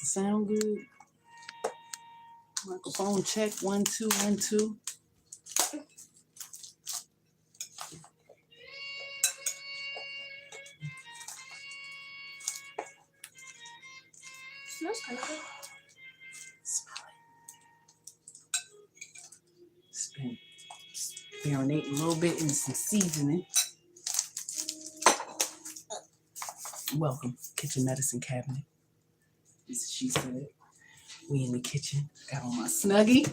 Sound good? Microphone check. 1 2 1 2. Smells kind of good. It's been marinating a little bit in some seasoning. Welcome, kitchen medicine cabinet. As she said, we in the kitchen. Got on my Snuggie.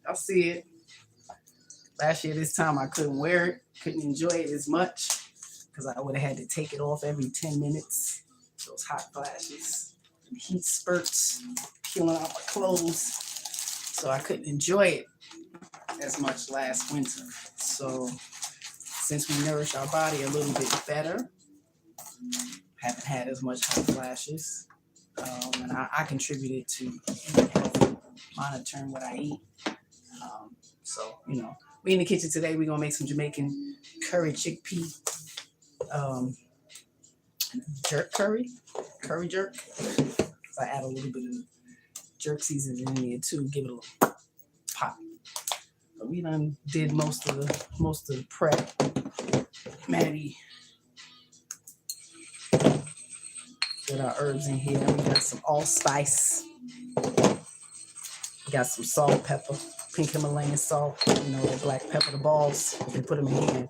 Y'all see it. Last year this time I couldn't wear it, couldn't enjoy it as much because I would have had to take it off every 10 minutes. Those hot flashes and heat spurts peeling out my clothes. So I couldn't enjoy it as much last winter. So since we nourish our body a little bit better, haven't had as much hot flashes. And I contributed to eating healthy, monitoring what I eat. So, we in the kitchen today. We're going to make some Jamaican curry chickpea jerk curry jerk. So I add a little bit of jerk seasoning in there too, give it a little pop. But we done did most of the prep. Maddie got our herbs in here. We got some allspice. We got some salt, pepper, pink Himalayan salt, the black pepper, the balls. They put them in here,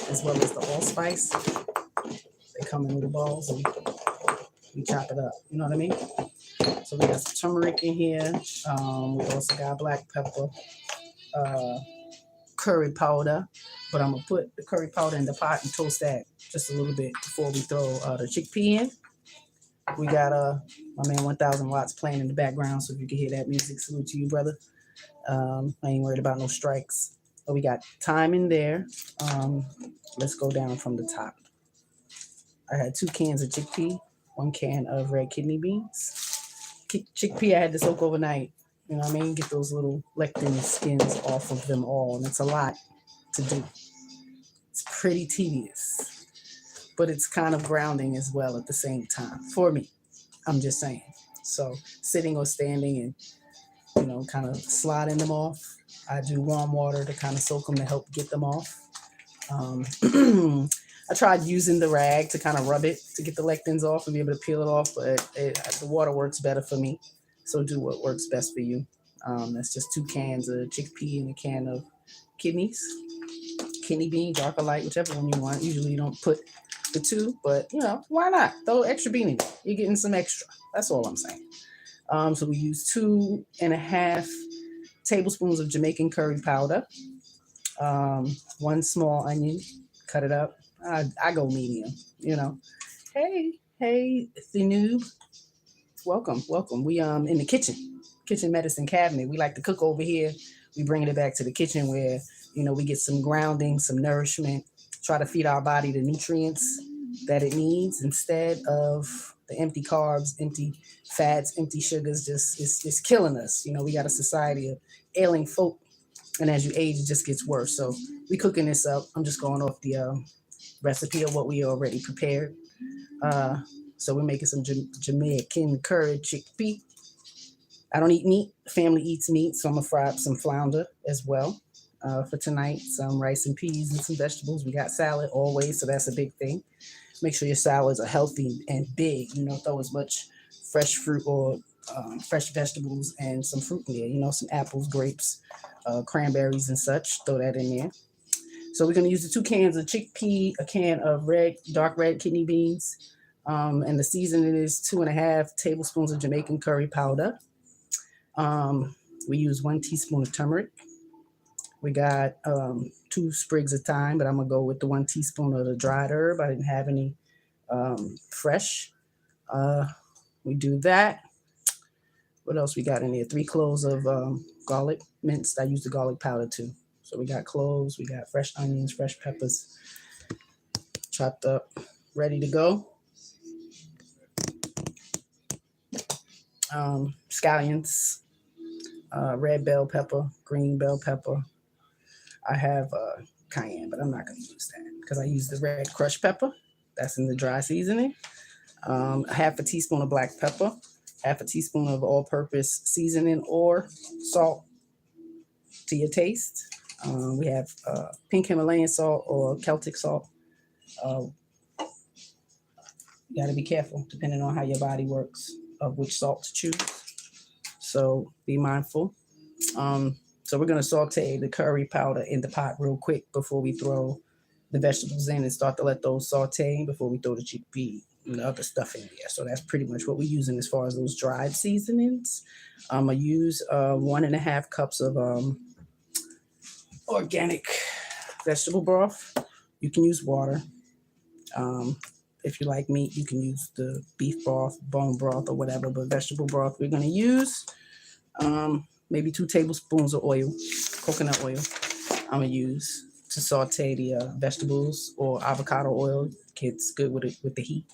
as well as the allspice. They come in little balls and we chop it up. You know what I mean? So we got some turmeric in here. We also got black pepper, curry powder. But I'm going to put the curry powder in the pot and toast that just a little bit before we throw the chickpea in. We got my man 1000 Watts playing in the background, so if you can hear that music, salute to you, brother. I ain't worried about no strikes. But we got thyme in there. Let's go down from the top. I had 2 cans of chickpea, 1 can of red kidney beans. Chickpea I had to soak overnight. You know what I mean? Get those little lectin skins off of them all. And it's a lot to do. It's pretty tedious. But it's kind of grounding as well at the same time. For me. I'm just saying. So sitting or standing and, kind of sliding them off. I do warm water to kind of soak them to help get them off. I tried using the rag to kind of rub it to get the lectins off and be able to peel it off, but the water works better for me. So do what works best for you. That's just 2 cans of chickpea and a can of kidney bean, dark or light, whichever one you want. Usually you don't put the 2, but why not? Throw extra bean in it. You're getting some extra. That's all I'm saying. So we use 2.5 tablespoons of Jamaican curry powder. 1 small onion, cut it up. I go medium, Hey, the noob. Welcome. We in the kitchen medicine cabinet. We like to cook over here. We bring it back to the kitchen where, we get some grounding, some nourishment, try to feed our body the nutrients that it needs instead of the empty carbs, empty fats, empty sugars. Just it's killing us. We got a society of ailing folk. And as you age, it just gets worse. So we cooking this up. I'm just going off the recipe of what we already prepared. So we're making some Jamaican curry chickpea. I don't eat meat. Family eats meat, so I'm gonna fry up some flounder as well for tonight. Some rice and peas and some vegetables. We got salad always, so that's a big thing. Make sure your salads are healthy and big. Throw as much fresh fruit or fresh vegetables and some fruit in there. Some apples, grapes, cranberries and such. Throw that in there. So we're going to use the 2 cans of chickpea, a can of dark red kidney beans, and the seasoning is 2.5 tablespoons of Jamaican curry powder. We use 1 teaspoon of turmeric. We got 2 sprigs of thyme, but I'm going to go with the 1 teaspoon of the dried herb. I didn't have any fresh. We do that. What else we got in there? 3 cloves of garlic minced. I use the garlic powder too. So we got cloves, we got fresh onions, fresh peppers, chopped up, ready to go. Scallions, red bell pepper, green bell pepper. I have cayenne, but I'm not going to use that because I use the red crushed pepper. That's in the dry seasoning. A half a teaspoon of black pepper, half a teaspoon of all-purpose seasoning or salt to your taste. We have pink Himalayan salt or Celtic salt. You got to be careful depending on how your body works of which salt to choose. So be mindful. So we're going to saute the curry powder in the pot real quick before we throw the vegetables in and start to let those saute before we throw the chickpea and the other stuff in there. So that's pretty much what we're using as far as those dried seasonings. I use 1.5 cups of organic vegetable broth. You can use water. If you like meat, you can use the beef broth, bone broth, or whatever, but vegetable broth we're going to use. Maybe 2 tablespoons of oil, coconut oil, I'm going to use to saute the vegetables, or avocado oil. It's good with it, with the heat.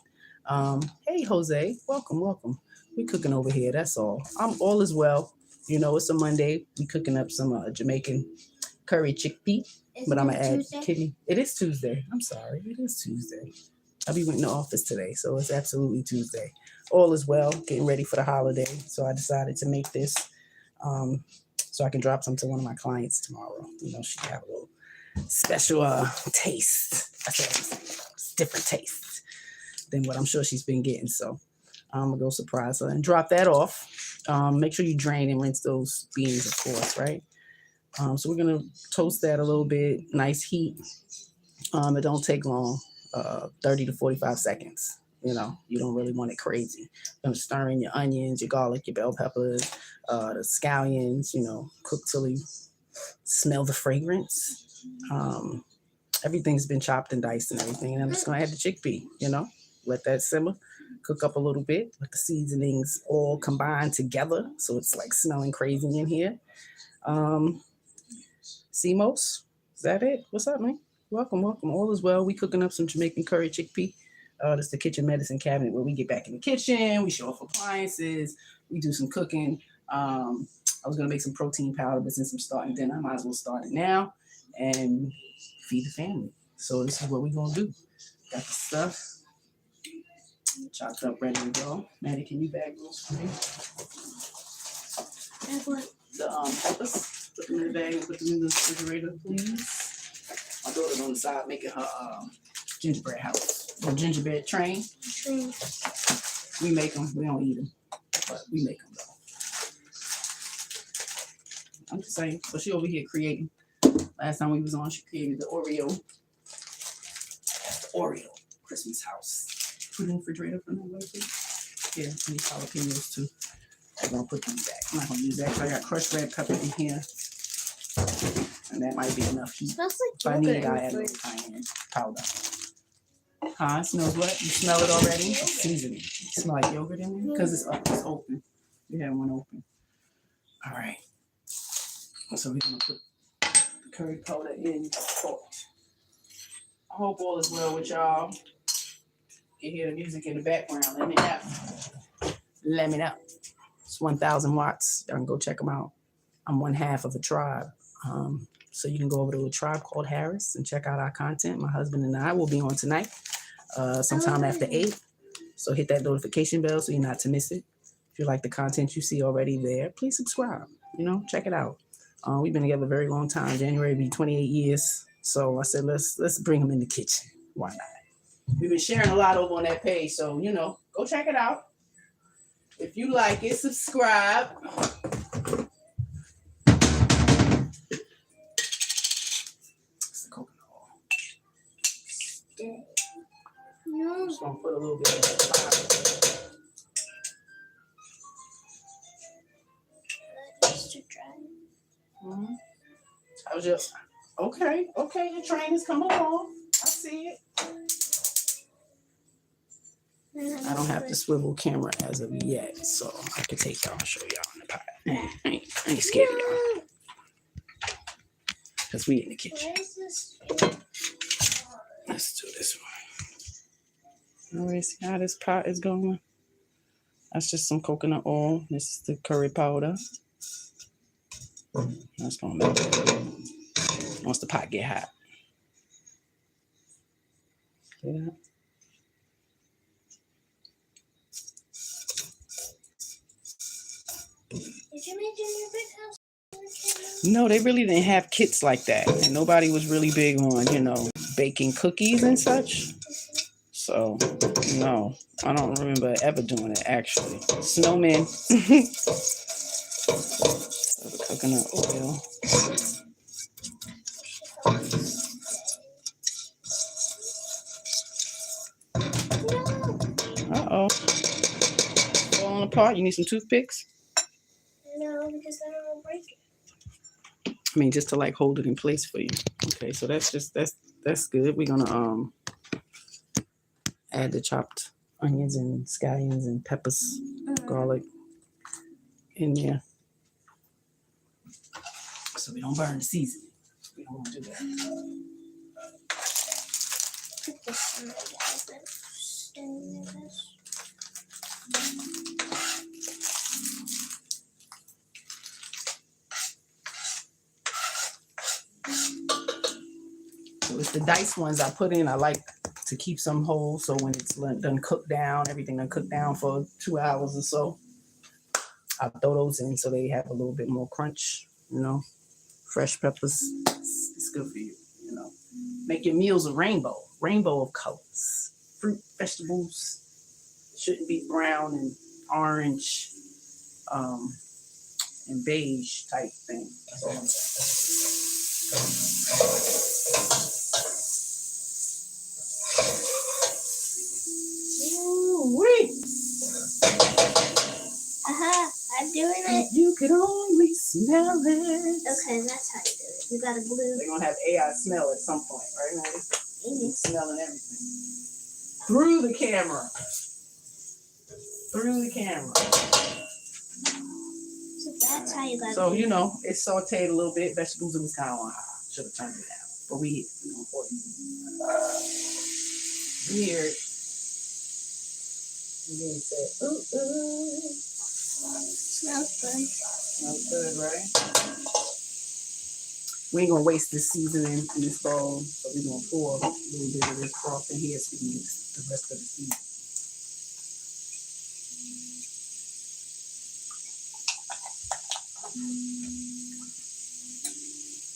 Hey, Jose, welcome. We're cooking over here, that's all. All is well. You know, it's a Monday. We cooking up some Jamaican curry chickpea, but I'm going to add kidney. It is Tuesday. I'm sorry. It is Tuesday. I'll be in the office today, so it's absolutely Tuesday. All is well, getting ready for the holiday. So I decided to make this so I can drop some to one of my clients tomorrow. You know, she have a little special taste. That's what I'm saying. It's different taste than what I'm sure she's been getting. So I'm going to go surprise her and drop that off. Make sure you drain and rinse those beans, of course, right? So we're going to toast that a little bit. Nice heat. It don't take long. 30 to 45 seconds. You know, you don't really want it crazy. You're going to stir in your onions, your garlic, your bell peppers, the scallions, you know, cook till you smell the fragrance. Everything's been chopped and diced and everything. And I'm just going to add the chickpea, you know, let that simmer, cook up a little bit, let the seasonings all combine together. So it's like smelling crazy in here. Simos, is that it? What's up, man? Welcome. All is well. We cooking up some Jamaican curry chickpea. This is the kitchen medicine cabinet where we get back in the kitchen. We show off appliances. We do some cooking. I was going to make some protein powder, but since I'm starting dinner, I might as well start it now and feed the family. So this is what we're going to do. Got the stuff chopped up, ready to go. Maddie, can you bag those for me? The peppers. Put them in the bag and put them in the refrigerator, please. My daughter's on the side making her gingerbread house. Or gingerbread train. We make them. We don't eat them. But we make them, though. I'm just saying. So she over here creating. Last time we was on, she created the Oreo Christmas house. Put in the refrigerator for no way, please. Here, I need jalapenos, too. I'm going to put these back. I'm not going to use that because I got crushed red pepper in here. And that might be enough heat. Smells If I need, I add a little cayenne powder. Huh? It smells what? You smell it already? Seasoning. It smell like yogurt in there? Because it's open. We have one open. All right. So we're going to put the curry powder in salt. I hope all is well with y'all. You hear the music in the background. Let me know. It's 1,000 watts. Y'all can go check them out. I'm one half of a tribe. So you can go over to a tribe called Harris and check out our content. My husband and I will be on tonight, sometime after 8. So hit that notification bell so you're not to miss it. If you like the content you see already there, please subscribe. You know, check it out. We've been together a very long time. January will be 28 years. So I said, let's bring them in the kitchen. Why not? We've been sharing a lot over on that page. So, you know, go check it out. If you like it, subscribe. I'm just gonna put a little bit of that Just to try. Mm-hmm. How's your? Okay, your train is coming along. I see it. I don't have the swivel camera as of yet, so I can take y'all and show y'all in the pot. I ain't scared of y'all. Because we in the kitchen. Let's do this one. Alright, see how this pot is going? That's just some coconut oil. This is the curry powder. That's going to make it once the pot get hot. See that? you make in your big house? No, they really didn't have kits like that. And nobody was really big on, baking cookies and such. So, no, I don't remember ever doing it, actually. Snowmen. So the coconut oil. Uh-oh. Falling apart. You need some toothpicks? No, because then I'll break it. I mean, just to like hold it in place for you. Okay, so that's good. We're gonna add the chopped onions and scallions and peppers, garlic in there. So we don't burn the seasoning. We don't want to do that. Put this in there, guys. Then stir this. So it's the diced ones I put in. I like to keep some whole, so when it's done cooked down, everything done cooked down for 2 hours or so, I'll throw those in so they have a little bit more crunch, Fresh peppers, it's good for you, Make your meals a rainbow of colors. Fruit, vegetables, shouldn't be brown and orange and beige type thing. That's all I'm saying. Ooh-wee. I'm doing it. You can only smell it. Okay, that's how you do it. You gotta glue. They're gonna have AI smell at some point, right, Maddie? Maybe. Smelling everything. Through the camera. So that's how you gotta So, do it. it's sauteed a little bit. Vegetables, it was kind of on high. Should have turned it down. But we hear it. And then say, ooh, ooh. Smells good. Smells good, right? We ain't gonna waste this seasoning in this bowl, so we're gonna pour a little bit of this broth in here so we can get the rest of the seasoning.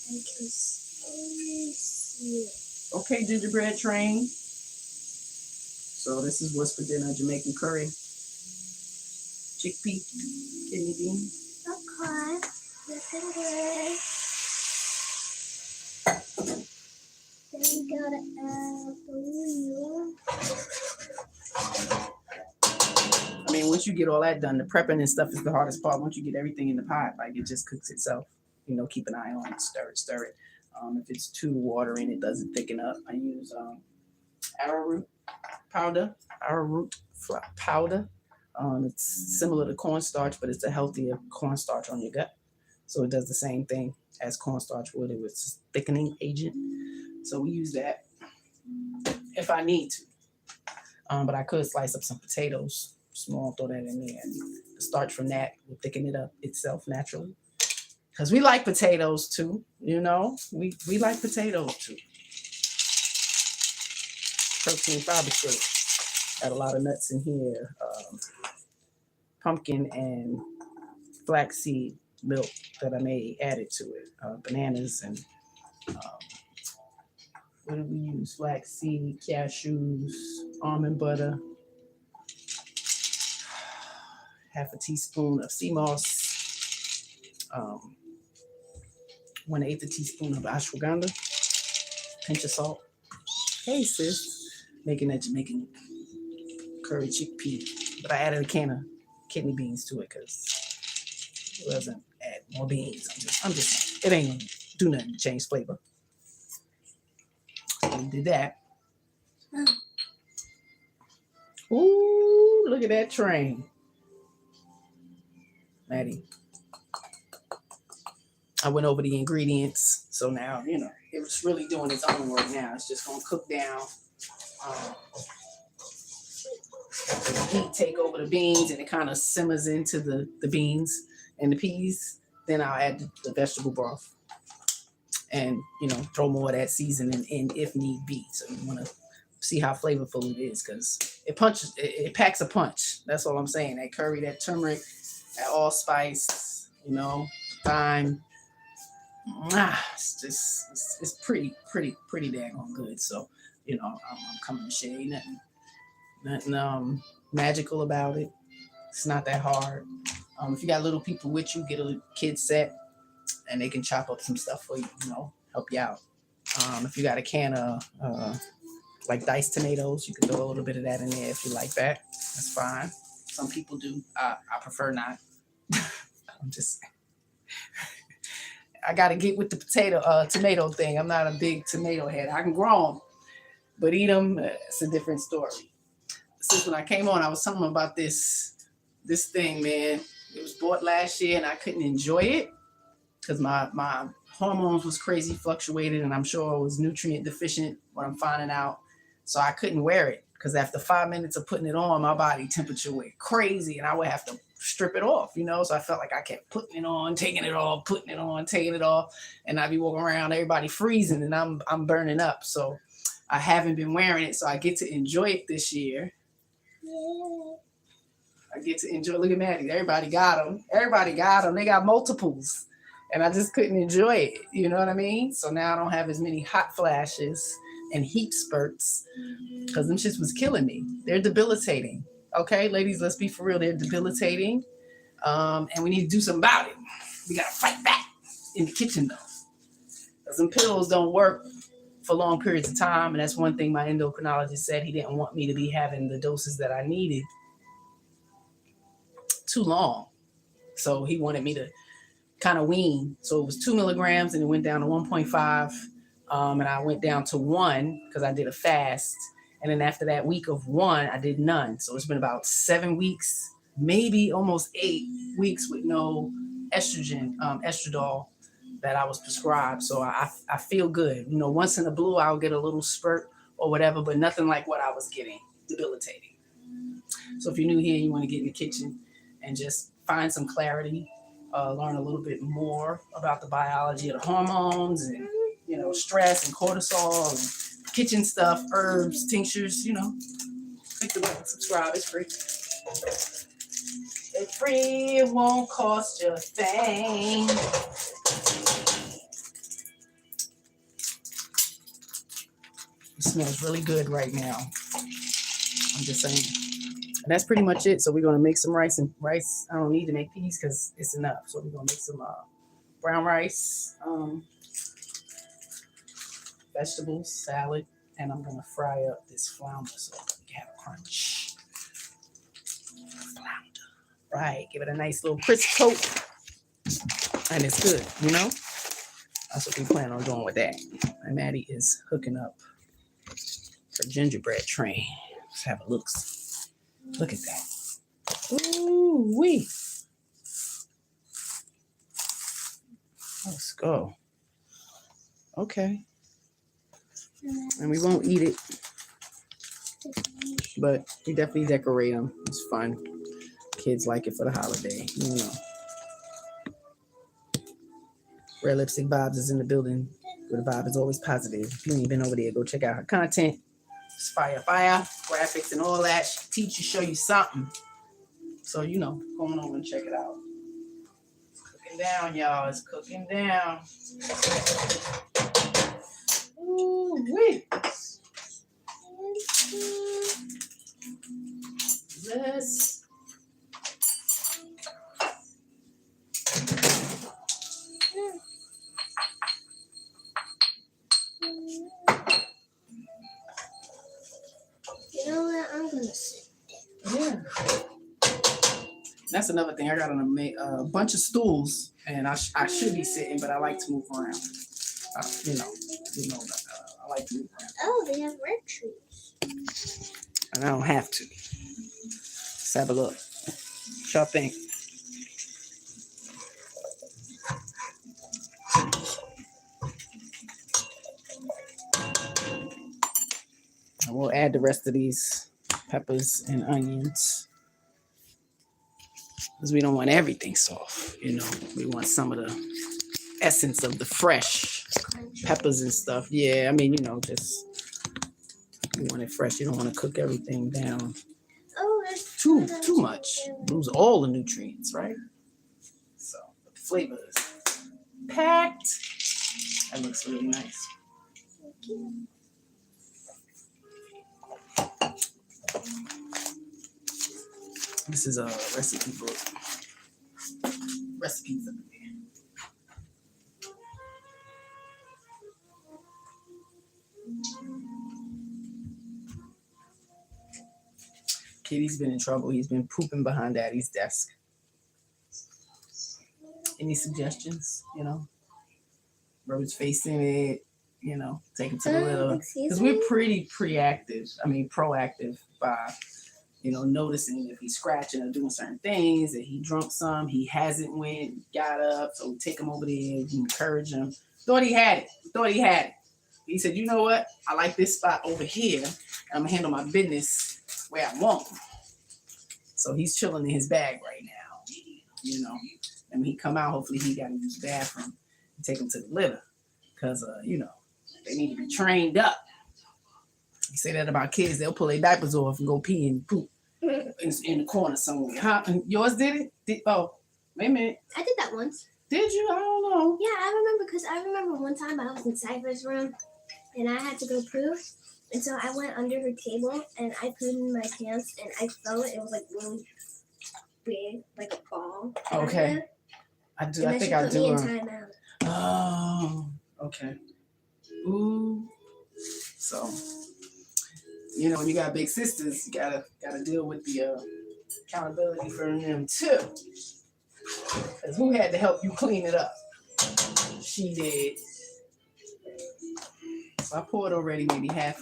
I can slowly see it. Okay, gingerbread train. So this is what's for dinner: Jamaican curry, chickpea, kidney beans. Okay. Looking good. Then we gotta add the oil. I mean, once you get all that done, the prepping and stuff is the hardest part. Once you get everything in the pot, like it just cooks itself. Keep an eye on it, stir it. If it's too watery, it doesn't thicken up. I use arrowroot powder. It's similar to cornstarch, but it's a healthier cornstarch on your gut. So it does the same thing as cornstarch would. It was a thickening agent. So we use that if I need to. But I could slice up some potatoes, small, throw that in there. And the starch from that will thicken it up itself naturally. Because we like potatoes too, We like potatoes too. Protein fiber shake. Got a lot of nuts in here. Pumpkin and flaxseed milk that I made added to it. Bananas and what did we use? Flaxseed, cashews, almond butter, half a teaspoon of sea moss, 1/8 teaspoon of ashwagandha, pinch of salt. Hey sis, making that Jamaican curry chickpea, but I added a can of kidney beans to it because it doesn't add more beans. I'm just it ain't gonna do nothing to change flavor. So we did that. Ooh, look at that train, Maddie. I went over the ingredients, so now it's really doing its own work now. It's just gonna cook down. The heat take over the beans, and it kind of simmers into the beans and the peas. Then I'll add the vegetable broth, and throw more of that seasoning in if need be. So you want to see how flavorful it is because it packs a punch. That's all I'm saying. That curry, that turmeric, that allspice, you know, thyme. It's pretty daggone good. So, you know, I'm coming to share. Ain't nothing magical about it. It's not that hard. If you got little people with you, get a kid set, and they can chop up some stuff for you. You know, help you out. If you got a can of like diced tomatoes, you can throw a little bit of that in there if you like that. That's fine. Some people do. I prefer not. I'm just. I got to get with the tomato thing. I'm not a big tomato head. I can grow them, but eat them, it's a different story. Since when I came on, I was telling them about this thing, man. It was bought last year, and I couldn't enjoy it because my hormones was crazy fluctuated, and I'm sure it was nutrient deficient. What I'm finding out, so I couldn't wear it because after 5 minutes of putting it on, my body temperature went crazy, and I would have to strip it off, you know. So I felt like I kept putting it on, taking it off, putting it on, taking it off, and I'd be walking around, everybody freezing, and I'm burning up. So I haven't been wearing it, so I get to enjoy it this year. I get to enjoy. Look at Maddie. Everybody got them. They got multiples, and I just couldn't enjoy it. You know what I mean? So now I don't have as many hot flashes and heat spurts because them shits was killing me. They're debilitating. Okay, ladies, let's be for real. They're debilitating, and we need to do something about it. We gotta fight back in the kitchen though. Some pills don't work for long periods of time, and that's one thing my endocrinologist said. He didn't want me to be having the doses that I needed too long, so he wanted me to kind of wean. So it was 2 milligrams, and it went down to 1.5, and I went down to 1 because I did a fast. And then after that week of 1, I did none. So it's been about 7 weeks, maybe almost 8 weeks with no estradiol that I was prescribed. So I feel good. You know, once in a blue, I'll get a little spurt or whatever, but nothing like what I was getting, debilitating. So if you're new here, you want to get in the kitchen and just find some clarity, learn a little bit more about the biology of the hormones and, you know, stress and cortisol and kitchen stuff, herbs, tinctures, you know. Click the button, subscribe, it's free. It's free, it won't cost you a thing. It smells really good right now. I'm just saying. And that's pretty much it. So we're gonna make some rice. I don't need to make peas because it's enough. So we're gonna make some brown rice, vegetables, salad, and I'm gonna fry up this flounder so we can have a crunch. Flounder, right? Give it a nice little crisp coat, and it's good. You know, that's what we plan on doing with that. And Maddie is hooking up her gingerbread train. Let's have a look. Look at that. Ooh wee. Let's go. Okay. And we won't eat it, but we definitely decorate them. It's fun. Kids like it for the holiday, you know. Red Lipstick Vibes is in the building, where the vibe is always positive. If you ain't been over there, go check out her content. It's fire, graphics and all that. She teach you, show you something. So, you know, go on over and check it out. It's cooking down, y'all. It's cooking down. Ooh, wait. Let's. You know what? I'm gonna sit Yeah. That's another thing. I got a bunch of stools, and I should be sitting, but I like to move around. You know, I like to move around. Oh, they have red trees. And I don't have to. Let's have a look. What y'all think? And we'll add the rest of these peppers and onions, because we don't want everything soft. You know, we want some of the essence of the fresh peppers and stuff. Yeah, I mean, you know, just you want it fresh. You don't want to cook everything down Oh, there's too much. Lose all the nutrients, right? So flavors. Packed. That looks really nice. Thank you. This is a recipe book. Recipes up there. Kitty's been in trouble. He's been pooping behind Daddy's desk. Any suggestions? You know, Road's facing it. You know, take him to the litter. Excuse Because me? we're pretty proactive by, you know, noticing if he's scratching or doing certain things, that he drunk some, he hasn't went, got up, so we take him over there, we encourage him. Thought he had it. He said, you know what? I like this spot over here, and I'm gonna handle my business where I want. So he's chilling in his bag right now, you know. And when he come out, hopefully he got to use the bathroom and take him to the litter, because you know, they need to be trained up. You say that about kids, they'll pull their diapers off and go pee and poop in the corner somewhere. Huh? And yours did it? Oh, wait a minute. I did that once. Did you? I don't know. Yeah, I remember one time I was in Cypher's room and I had to go poo. And so I went under her table and I pooed in my pants and I felt it was like really big, like a ball. Okay. I do. And I then think she I put do. me in timeout. Oh, okay. Ooh. So, you know, when you got big sisters, you gotta deal with the accountability for them too. Because who had to help you clean it up? She did. So I poured already maybe half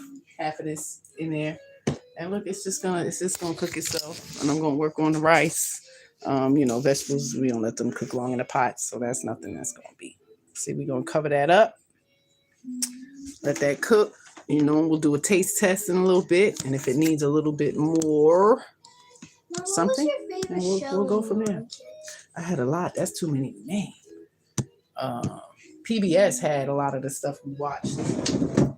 of this in there. And look, it's just gonna cook itself. And I'm gonna work on the rice. You know, vegetables, we don't let them cook long in the pot, so that's nothing that's gonna be. See, we're gonna cover that up. Let that cook. You know, we'll do a taste test in a little bit. And if it needs a little bit more Mom, something, what was your favorite we'll show go when from you there. were a kid? I had a lot. That's too many to name. PBS had a lot of the stuff we watched.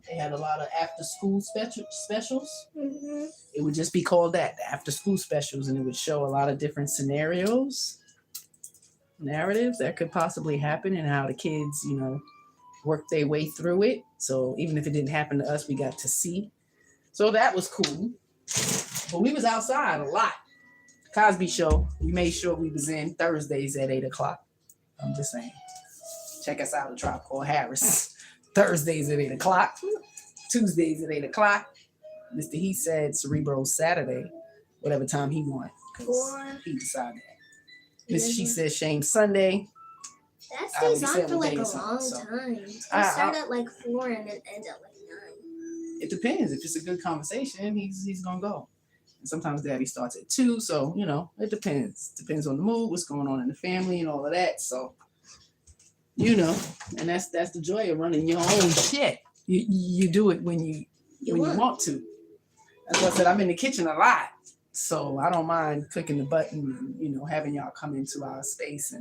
They had a lot of after school specials. Mm-hmm. It would just be called that, the after school specials, and it would show a lot of different scenarios, narratives that could possibly happen, and how the kids, you know, work their way through it. So even if it didn't happen to us, we got to see. So that was cool. But we was outside a lot. Cosby Show, we made sure we was in Thursdays at 8:00. I'm just saying. Check us out at Tribe Called Harris. Thursdays at 8:00. Tuesdays at 8:00. Mr. He said Cerebro Saturday, whatever time he wanted. Because he decided that. Miss She said Shame Sunday. That I would stays be on saying for like day a or something, long so. time. It I- start at like 4 and it ends at like 9. It depends. If it's a good conversation, he's gonna go. And sometimes Daddy starts at 2, so you know, it depends. Depends on the mood, what's going on in the family, and all of that. So, you know, and that's the joy of running your own shit. You do it when you want to. That's why I said I'm in the kitchen a lot, so I don't mind clicking the button and, you know, having y'all come into our space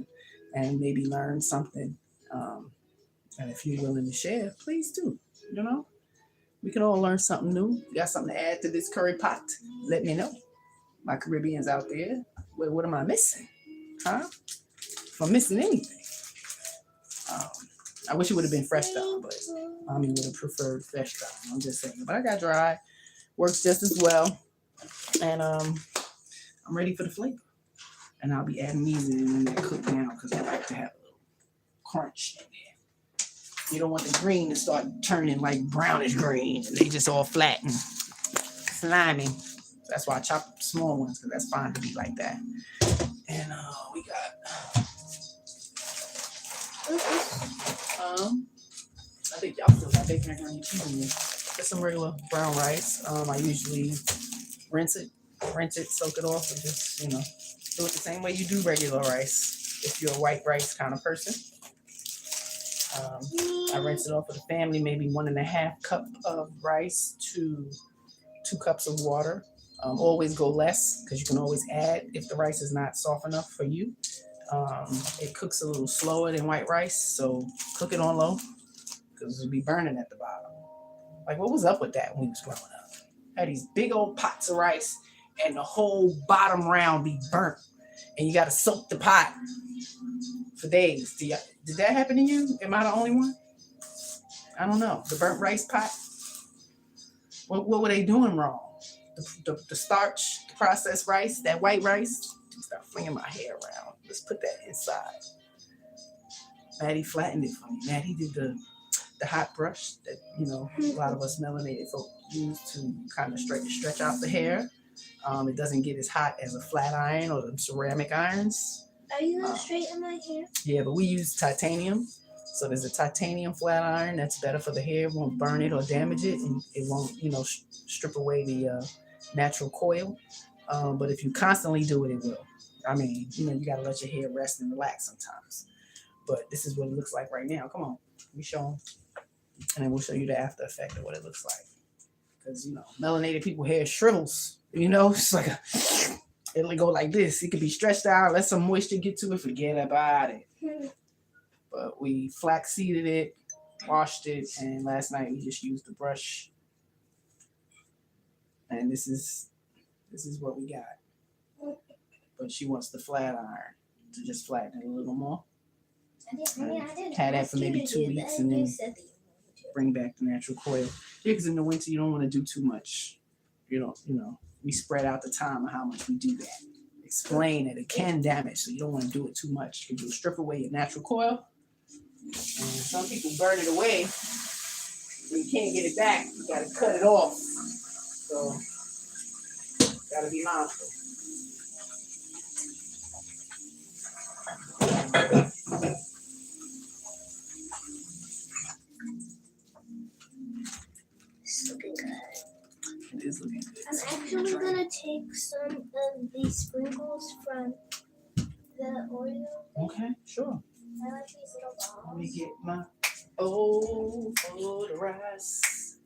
and maybe learn something. And if you're willing to share, please do. You know, we can all learn something new. You got something to add to this curry pot? Let me know. My Caribbeans out there, what am I missing? Huh? If I'm missing anything. I wish it would have been fresh down, but Mommy would have preferred fresh down. I'm just saying. But I got dry. Works just as well. And I'm ready for the flavor. And I'll be adding these in when they cook down, because I like to have a little crunch in there. You don't want the green to start turning like brownish green and they just all flat and slimy. That's why I chop small ones, because that's fine to be like that. And we got I think y'all still got bacon, macaroni, and cheese in there. Just some regular brown rice. I usually rinse it, soak it off, and just, you know, do it the same way you do regular rice if you're a white rice kind of person. I rinse it off for the family, maybe 1.5 cup of rice to 2 cups of water. Always go less, because you can always add if the rice is not soft enough for you. It cooks a little slower than white rice, so cook it on low, because it'll be burning at the bottom. Like, what was up with that when we was growing up? Had these big old pots of rice, and the whole bottom round be burnt, and you got to soak the pot for days. Did that happen to you? Am I the only one? I don't know. The burnt rice pot. What were they doing wrong? The starch, the processed rice, that white rice. Stop flinging my hair around. Let's put that inside. Maddie flattened it for me. Maddie did the hot brush that a lot of us melanated folk use to kind of stretch out the hair. It doesn't get as hot as a flat iron or the ceramic irons. Are you gonna straighten my hair? Yeah, but we use titanium. So there's a titanium flat iron that's better for the hair. It won't burn it or damage it, and it won't, strip away the natural coil. But if you constantly do it, it will. I mean, you gotta let your hair rest and relax sometimes. But this is what it looks like right now. Come on, we show them, and then we'll show you the after effect of what it looks like. Because melanated people hair shrivels. It's like it'll go like this. It could be stretched out, let some moisture get to it, forget about it. But we flax seeded it, washed it, and last night we just used the brush. And this is what we got. But she wants the flat iron to just flatten it a little more. I didn't Had that for maybe 2 weeks and then bring back the natural coil. Yeah, because in the winter you don't want to do too much. We spread out the time of how much we do that. Explain that it can damage, so you don't want to do it too much because you'll strip away your natural coil. And some people burn it away. When you can't get it back, you got to cut it off. So, got to be mindful. It's looking good. It is looking good. I'm actually gonna take some of these sprinkles from the Oreo. Okay, sure. I like these little balls. Let me get my old for the rice.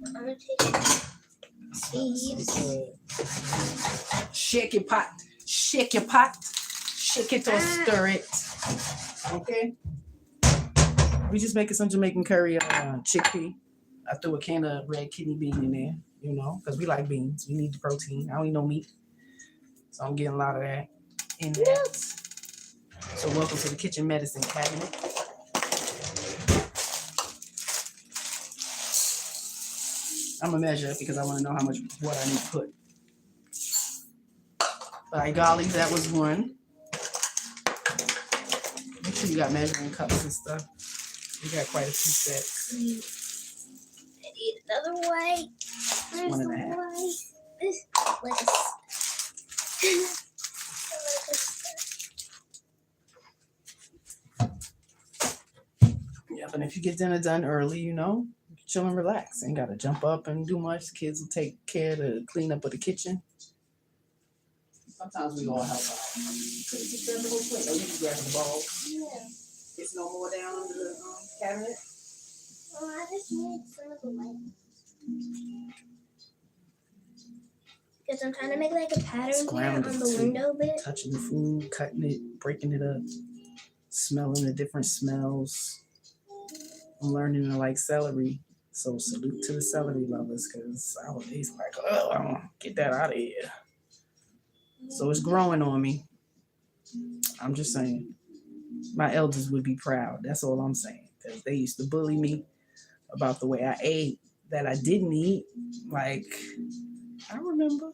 I'm gonna take these. Shake your pot. Shake your pot. Shake it or stir it. Okay. We just making some Jamaican curry chickpea. I threw a can of red kidney bean in there, because we like beans. We need the protein. I don't eat no meat. So I'm getting a lot of that in that. So welcome to the kitchen medicine cabinet. I'm going to measure because I want to know how much what I need to put. By golly, that was one. Make sure you got measuring cups and stuff. We got quite a few sets. I need another white. Where's One the and a half. white? This Yep, and if you get dinner done early, you can chill and relax. Ain't got to jump up and do much. The kids will take care to clean up of the kitchen. Sometimes we all help out. Could you just grab the whole plate? Oh, you can grab the bowl. Yeah. There's no more down under the cabinet. Oh, I just need some of the white. Because I'm trying to make like a pattern here on the window bit. Touching the food, cutting it, breaking it up, smelling the different smells. I'm learning to like celery. So salute to the celery lovers because I was like, oh, I want to get that out of here. So it's growing on me. I'm just saying. My elders would be proud. That's all I'm saying. Because they used to bully me about the way I ate that I didn't eat. Like, I remember.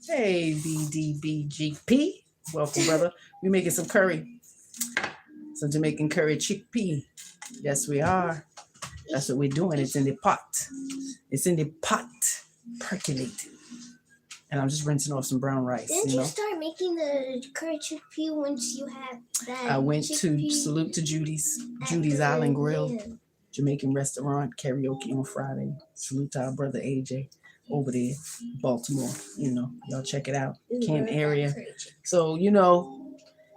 Hey, BDBGP. Welcome, brother. We making some curry. Some Jamaican curry chickpea. Yes, we are. That's what we're doing. It's in the pot. It's in the pot. Percolating. And I'm just rinsing off some brown rice. Didn't you start making the curry chickpea once you had that? I went to salute to Judy's Island Grill, Jamaican restaurant, karaoke on Friday. Salute to our brother AJ over there, Baltimore. Y'all check it out. Kent area. So,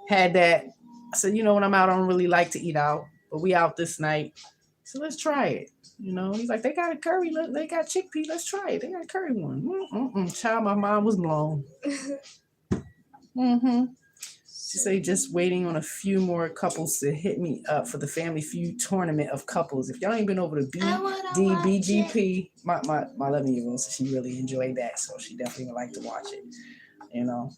had that. I said, when I'm out, I don't really like to eat out, but we out this night. So let's try it. He's like, they got a curry. They got chickpea. Let's try it. They got a curry one. Child, my mind was blown. She say just waiting on a few more couples to hit me up for the Family Feud tournament of couples. If y'all ain't been over to BGP, my 11-year-old, so she really enjoyed that. So she definitely would like to watch it. You know,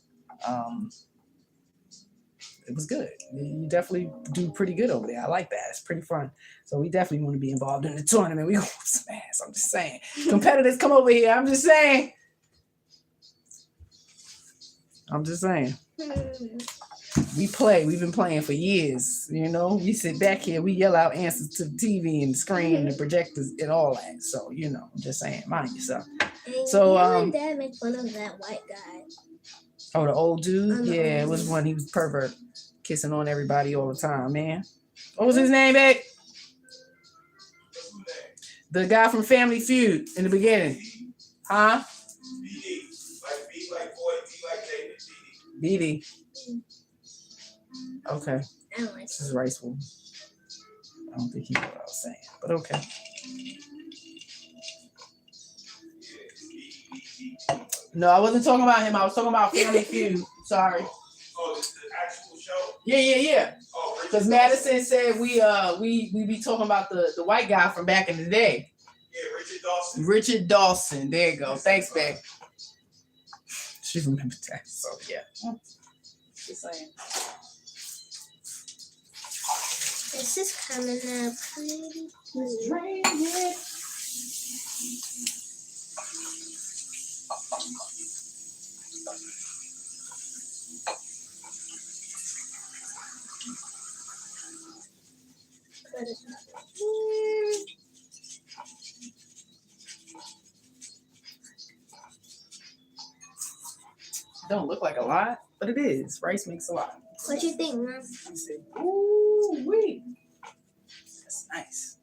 it was good. You definitely do pretty good over there. I like that. It's pretty fun. So we definitely want to be involved in the tournament. We want some ass. I'm just saying. Competitors, come over here. I'm just saying. We play. We've been playing for years. You know, we sit back here. We yell out answers to the TV and the screen and the projectors and all that. So, you know, I'm just saying, mind yourself. So, you and Dad make fun of that white guy. Oh, the old dude? Yeah, it was one. He was pervert, kissing on everybody all the time, man. What was his name, babe? The guy from Family Feud in the beginning. Huh? BD. Okay. This is Rice Wool. I don't think he knew what I was saying, but okay. No, I wasn't talking about him. I was talking about Family Feud. Sorry. Oh, this is the actual show? Yeah. Oh, because Madison said we be talking about the white guy from back in the day. Yeah, Richard Dawson. Richard Dawson. There you go. Thanks, babe. She remembered that. So yeah. Just saying. This is coming out pretty good. Don't look like a lot, but it is. Rice makes a lot. What do you think, Mom? Let me see. Ooh, wee. That's nice.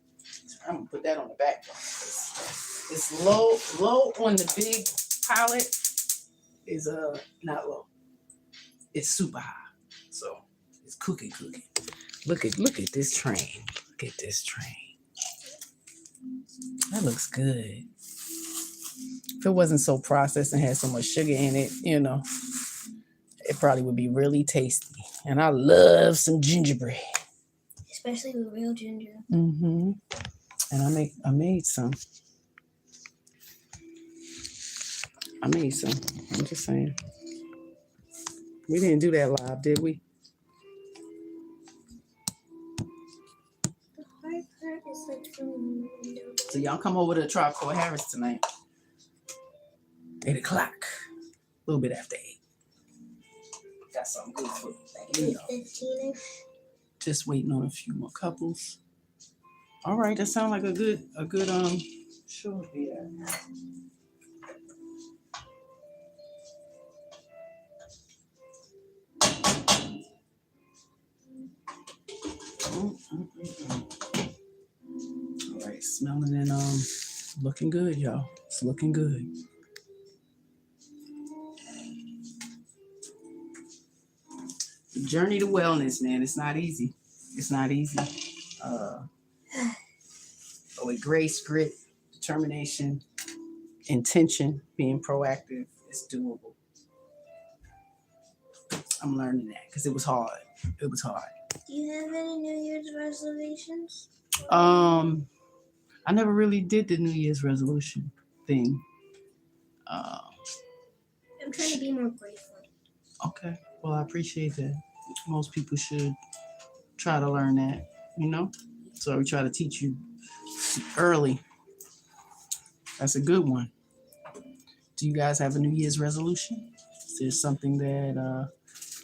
I'm gonna put that on the back. It's low on the big palette. Is not low. It's super high. So it's cooking. Look at this train. Look at this train. That looks good. If it wasn't so processed and had so much sugar in it, you know, it probably would be really tasty. And I love some gingerbread. Especially with real ginger. Mm-hmm. And I made some. I'm just saying. We didn't do that live, did we? The hard part is like from the window. So y'all come over to Tribe Called Harris tonight. 8 o'clock. A little bit after 8. Got something good for you. 15. Just waiting on a few more couples. All right, that sounds like a good show. Yeah. All right, smelling and looking good, y'all. It's looking good. The journey to wellness, man. It's not easy. But with grace, grit, determination, intention, being proactive, it's doable. I'm learning that because it was hard. Do you have any New Year's resolutions? I never really did the New Year's resolution thing. I'm trying to be more grateful. Okay. Well, I appreciate that. Most people should try to learn that, you know? So we try to teach you early. That's a good one. Do you guys have a New Year's resolution? Is there something that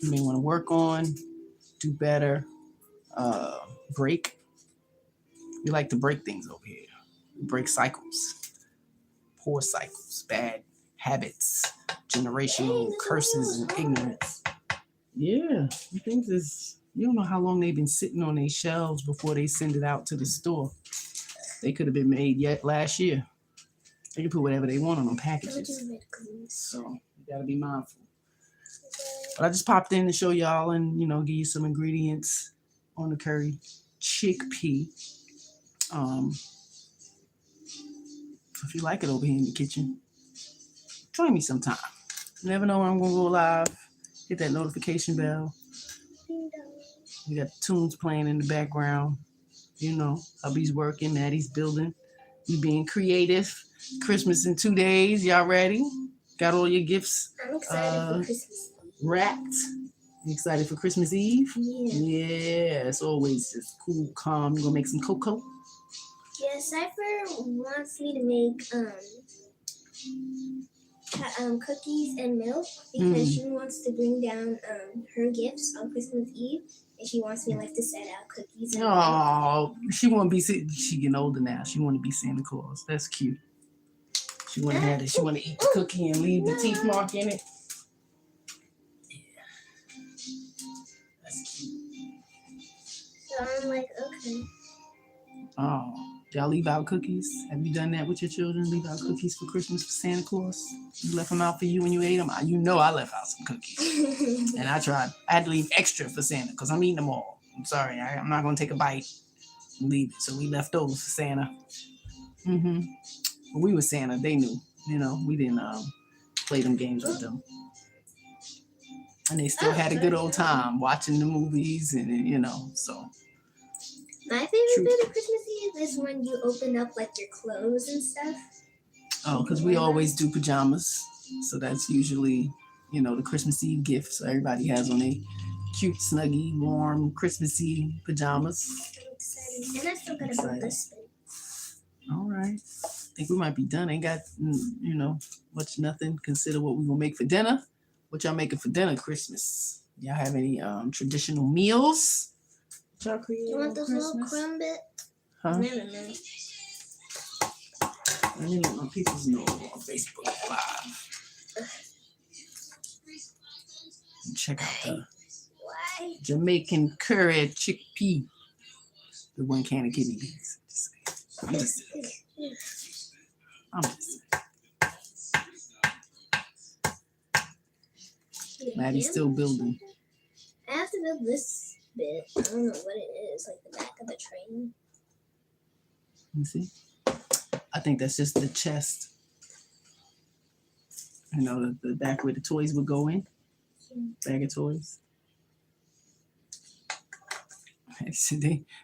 you may want to work on, do better, break? We like to break things over here. We break cycles, poor cycles, bad habits, generational curses and ignorance. Yeah, things is, you don't know how long they've been sitting on their shelves before they send it out to the store. They could have been made yet last year. They can put whatever they want on them packages. So you gotta be mindful. But I just popped in to show y'all and, you know, give you some ingredients on the curry chickpea. So if you like it over here in the kitchen, join me sometime. You never know when I'm gonna go live. Hit that notification bell. We got the tunes playing in the background. You know, hubby's working, Maddie's building. We being creative. Christmas in 2 days. Y'all ready? Got all your gifts I'm excited for Christmas. wrapped. You excited for Christmas Eve? Yeah. Yeah, it's always just cool, calm. You gonna make some cocoa? Yeah, Cypher wants me to make cookies and milk because she wants to bring down her gifts on Christmas Eve, and she wants me to set out cookies and milk. Oh, she want to be. She getting older now. She want to be Santa Claus. That's cute. She want to have it. She want to eat the cookie and leave the teeth mark in it. Yeah, that's cute. So I'm like, okay. Oh, y'all leave out cookies? Have you done that with your children? Leave out cookies for Christmas for Santa Claus? You left them out for you when you ate them? You know I left out some cookies. And I tried. I had to leave extra for Santa because I'm eating them all. I'm sorry. I'm not going to take a bite and leave it. So we left those for Santa. When we were Santa, they knew. You know, we didn't play them games with them. And they still had a good old time watching the movies and, you know, so. My favorite bit of Christmas Eve is when you open up your clothes and stuff. Oh, because we always do pajamas. So that's usually, you know, the Christmas Eve gift. So everybody has on their cute, snuggy, warm Christmassy pajamas. I'm excited. And I still got to put this in. All right. I think we might be done. Ain't got, you know, much nothing. Consider what we're going to make for dinner. What y'all making for dinner Christmas? Y'all have any traditional meals? Y'all create You want this Christmas? little crumb bit? Huh? Wait a minute. Let me let my people know on Facebook Live. Check out the Why? Jamaican curry chickpea. The 1 can of kidney beans. I'm just Maddie's still building. I have to build this bit. I don't know what it is, the back of the train. Let me see. I think that's just the chest. You know, the back where the toys would go in. Bag of toys.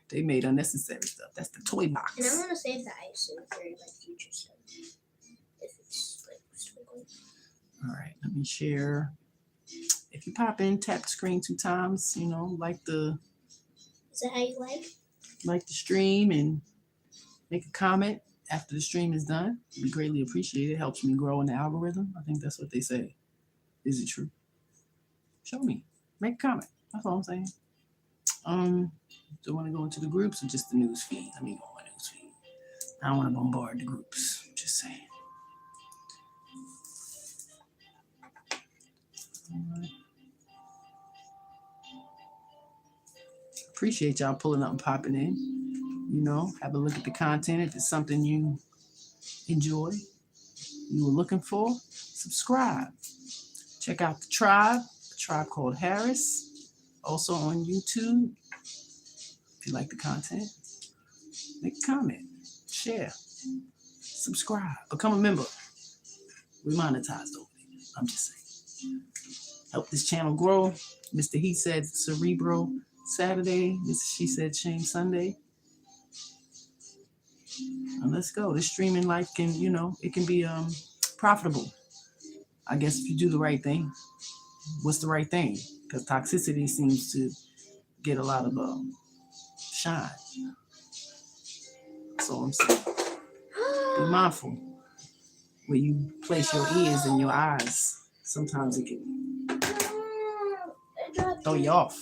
They made unnecessary stuff. That's the toy box. And I want to save the ice for future stuff. If it's struggling. All right, let me share. If you pop in, tap the screen 2 times, you know, Is that how you like the stream and make a comment after the stream is done. It'd be greatly appreciated. It helps me grow in the algorithm. I think that's what they say. Is it true? Show me. Make a comment. That's all I'm saying. Do you want to go into the groups or just the news feed? Let me go on my news feed. I don't want to bombard the groups. Just saying. All right. Appreciate y'all pulling up and popping in. You know, have a look at the content. If it's something you enjoy, you were looking for, subscribe. Check out the tribe called Harris. Also on YouTube. If you like the content, make a comment, share, subscribe, become a member. We monetized over there. I'm just saying. Help this channel grow. Mr. He Said Cerebro Saturday. Mr. She Said Shame Sunday. And let's go. This streaming life can, you know, it can be profitable. I guess if you do the right thing. What's the right thing? Because toxicity seems to get a lot of shine. That's all I'm saying. Be mindful where you place your ears and your eyes. Sometimes it can throw you off.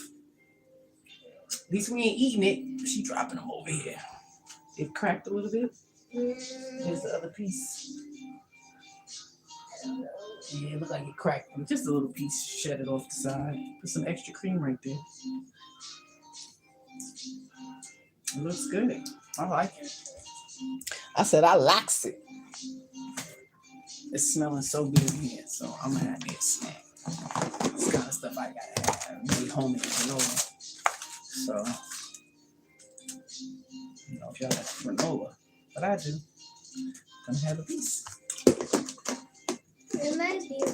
At least we ain't eating it. She dropping them over here. It cracked a little bit. Here's the other piece. Yeah, it looked like it cracked. Just a little piece. Shut it off the side. Put some extra cream right there. It looks good. I like it. I said I likes it. It's smelling so good in here, so I'm gonna have me a snack. This kind of stuff I gotta have. Made homemade granola. So, you know, if y'all like granola, but I do. Gonna have a piece. It might be a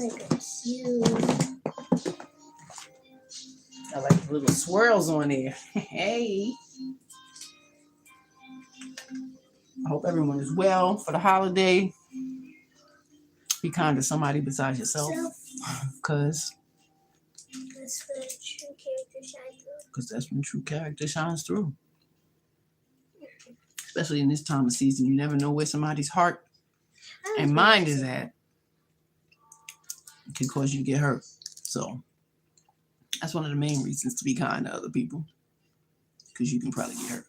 huge. I like the little swirls on there. Hey. I hope everyone is well for the holiday. Be kind to somebody besides yourself. Because That's where true character shines through. that's when true character shines through. Especially in this time of season. You never know where somebody's heart and mind is at. It can cause you to get hurt. So that's one of the main reasons to be kind to other people. Because you can probably get hurt.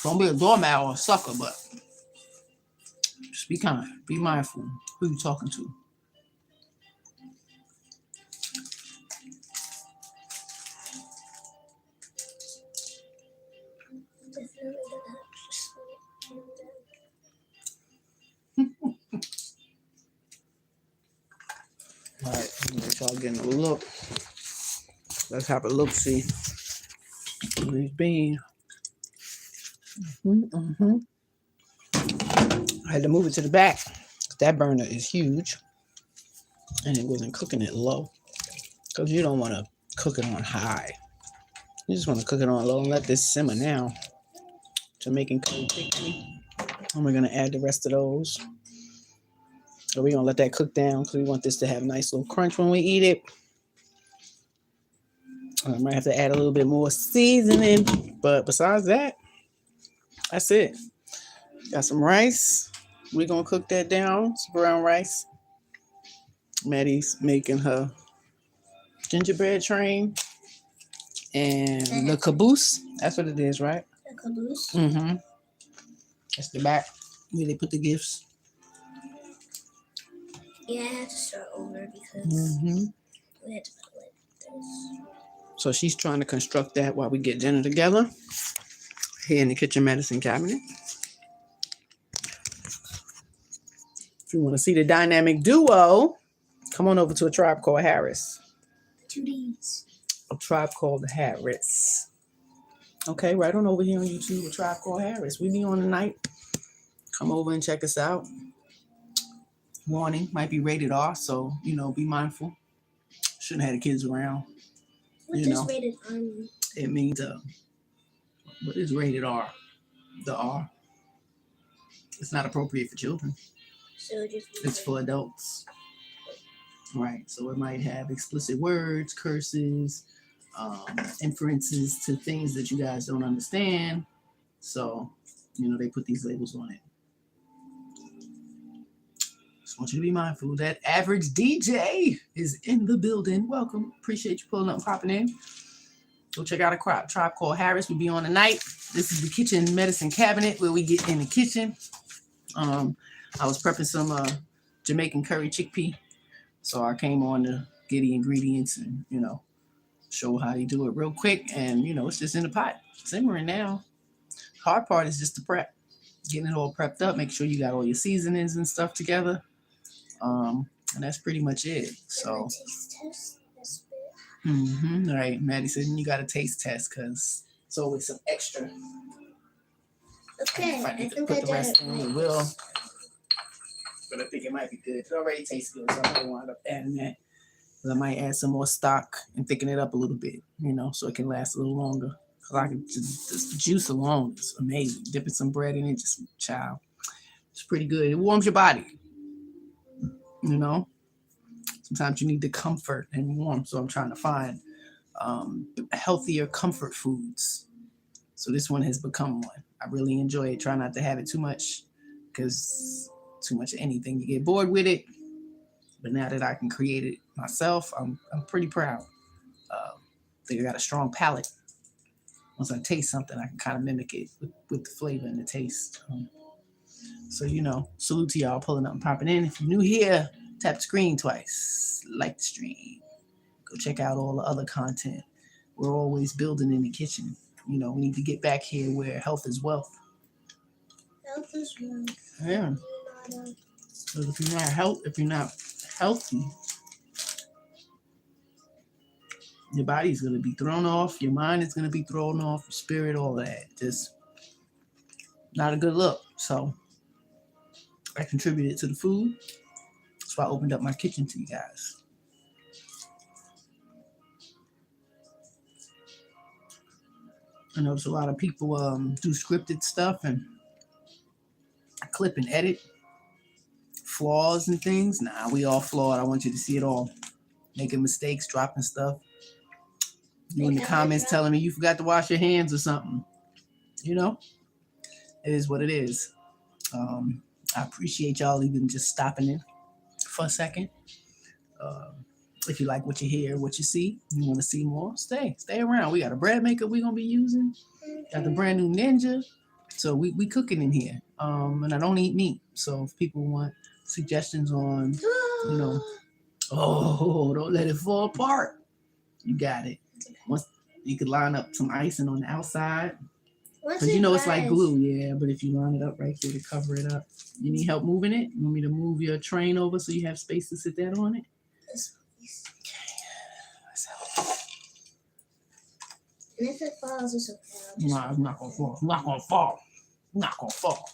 Don't be a doormat or a sucker, but just be kind. Be mindful who you're talking to. Definitely gonna have to sleep. All right, let y'all getting a look. Let's have a look. See these beans. I had to move it to the back. That burner is huge, and it wasn't cooking it low. Because you don't want to cook it on high. You just want to cook it on low and let this simmer now. Jamaican curry chickpea. And we're gonna add the rest of those. So we're gonna let that cook down because we want this to have a nice little crunch when we eat it. I might have to add a little bit more seasoning, but besides that, that's it. Got some rice. We're gonna cook that down. Some brown rice. Maddie's making her gingerbread train and the caboose. That's what it is, right? The caboose. Mm-hmm. That's the back where they put the gifts. Yeah, I had to start over because Mm-hmm. we had to put it like this. So she's trying to construct that while we get dinner together here in the kitchen medicine cabinet. If you want to see the dynamic duo, come on over to A Tribe Called Harris. 2 Ds. A Tribe Called Harris. Okay, right on over here on YouTube, A Tribe Called Harris. We be on tonight. Come over and check us out. Warning, might be rated R, so, be mindful. Shouldn't have the kids around. What does rated R mean? It means, what is rated R? The R. It's not appropriate for children. So just It's for adults. Right, so it might have explicit words, curses, inferences to things that you guys don't understand. So, they put these labels on it. Just want you to be mindful. That average DJ is in the building. Welcome. Appreciate you pulling up and popping in. Go check out A Tribe Called Harris. We'll be on tonight. This is the kitchen medicine cabinet where we get in the kitchen. I was prepping some Jamaican curry chickpea. So I came on to get the ingredients and, show how you do it real quick. And, it's just in the pot, simmering now. Hard part is just the prep. Getting it all prepped up. Make sure you got all your seasonings and stuff together. And that's pretty much it. So, taste test this bit. Right. Maddie said you got a taste test because it's always some extra. Okay, If I I need to think put I the did rest it. in, we will. But I think it might be good. It already tastes good, so I might wind up adding that. But I might add some more stock and thicken it up a little bit, so it can last a little longer. Because I can just the juice alone is amazing. Dipping some bread in it, just child. It's pretty good. It warms your body. Sometimes you need the comfort and warmth. So I'm trying to find healthier comfort foods. So this one has become one. I really enjoy it. Try not to have it too much because too much of anything, you get bored with it. But now that I can create it myself, I'm pretty proud. I think I got a strong palate. Once I taste something, I can kind of mimic it with the flavor and the taste. So, salute to y'all pulling up and popping in. If you're new here, tap the screen twice. Like the stream. Go check out all the other content. We're always building in the kitchen. We need to get back here where health is wealth. Health is wealth. Yeah. Because if you're not healthy, your body's going to be thrown off. Your mind is going to be thrown off. Your spirit, all that. Just not a good look. So I contributed to the food. That's why I opened up my kitchen to you guys. I notice a lot of people do scripted stuff and clip and edit flaws and things. Nah, we all flawed. I want you to see it all. Making mistakes, dropping stuff. You in the comments telling me you forgot to wash your hands or something. You know, it is what it is. I appreciate y'all even just stopping in for a second. If you like what you hear, what you see, you want to see more, stay around. We got a bread maker we're gonna be using. Got the brand new Ninja. So we cooking in here. And I don't eat meat. So if people want suggestions on, you know, oh, don't let it fall apart. You got it. Once you could line up some icing on the outside. Because you know it's like glue, yeah. But if you line it up right here to cover it up. You need help moving it? You want me to move your train over so you have space to sit down on it? And if it falls, it's okay. No, I'm not gonna fall. I'm not gonna fall. I'm not gonna fall.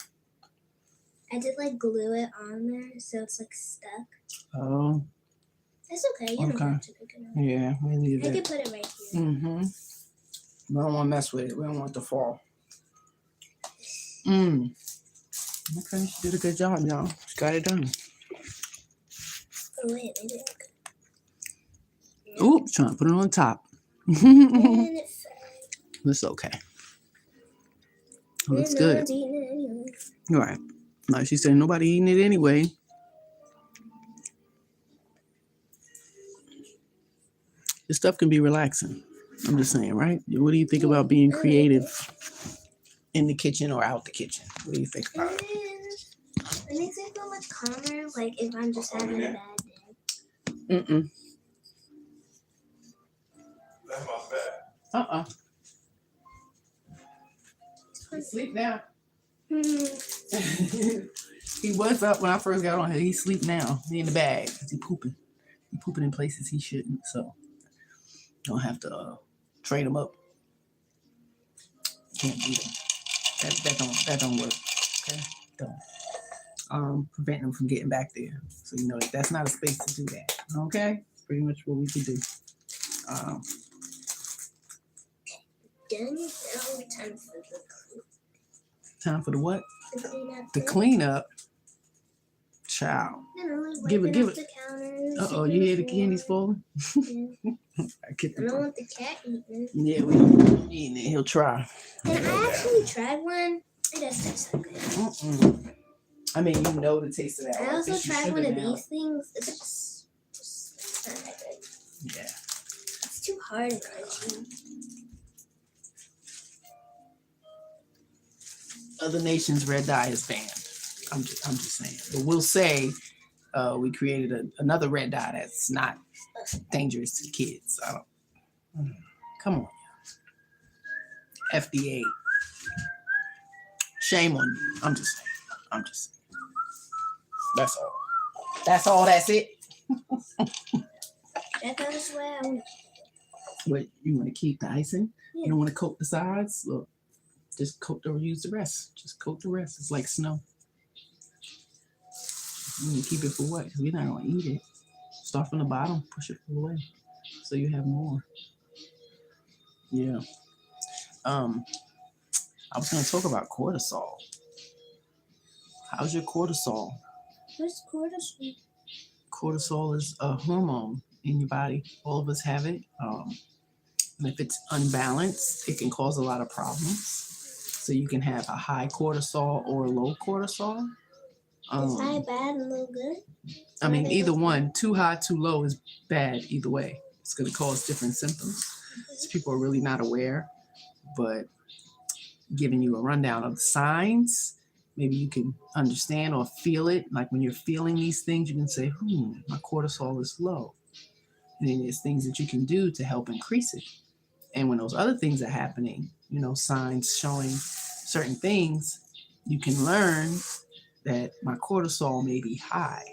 I did like glue it on there so it's like stuck. Oh. It's okay. You don't have to pick it up. Yeah, we leave I it. can put it right here. Mm-hmm. We don't want to mess with it. We don't want it to fall. Okay, she did a good job, y'all. She got it done. Oh, wait, I did okay. Oops, trying to put it on top. And it fell. It's okay. Looks And no good. one's eating it anyway. All right. Like she said, nobody eating it anyway. This stuff can be relaxing. I'm just saying, right? What do you think about being creative in the kitchen or out the kitchen? What do you think about it? It makes me feel much calmer, like if I'm just having a bad day. Mm-mm. That's my bad. Sleep now. Hmm. He was up when I first got on here. He sleep now. He in the bag. He pooping. He pooping in places he shouldn't. So don't have to train him up. Can't do that. That don't work. Okay, don't. Prevent him from getting back there. So you know that's not a space to do that. Okay, pretty much what we can do. Done. Now time for the Time for the what? cleanup. The cleanup. Child. Give it. The counters. Uh oh, you hear the candies falling? Yeah. I get I don't want the cat eating it. Yeah, we don't eating it. He'll try. And I actually tried one. It does taste so good. Mm-mm. I mean, you know the taste of that. I also This is tried sugar one of now. these things. It's just not that good. Yeah. It's too hard and crunchy. Other nations' red dye is banned. I'm just saying. But we'll say we created another red dye that's not dangerous to kids. Come on. FDA. Shame on you. I'm just saying. That's all. That's it. That goes well. What, you want to keep the icing? Yeah. You don't want to coat the sides? Look, just coat or use the rest. Just coat the rest. It's like snow. You keep it for what? Because we're not going to eat it. Start from the bottom, push it away so you have more. Yeah. I was going to talk about cortisol. How's your cortisol? What's cortisol? Cortisol is a hormone in your body. All of us have it. And if it's unbalanced, it can cause a lot of problems. So you can have a high cortisol or low cortisol. Is high bad and low good? I mean, either one. Too high, too low is bad either way. It's going to cause different symptoms. So people are really not aware, but giving you a rundown of the signs, maybe you can understand or feel it. Like when you're feeling these things, you can say, my cortisol is low. And then there's things that you can do to help increase it. And when those other things are happening, signs showing certain things, you can learn that my cortisol may be high.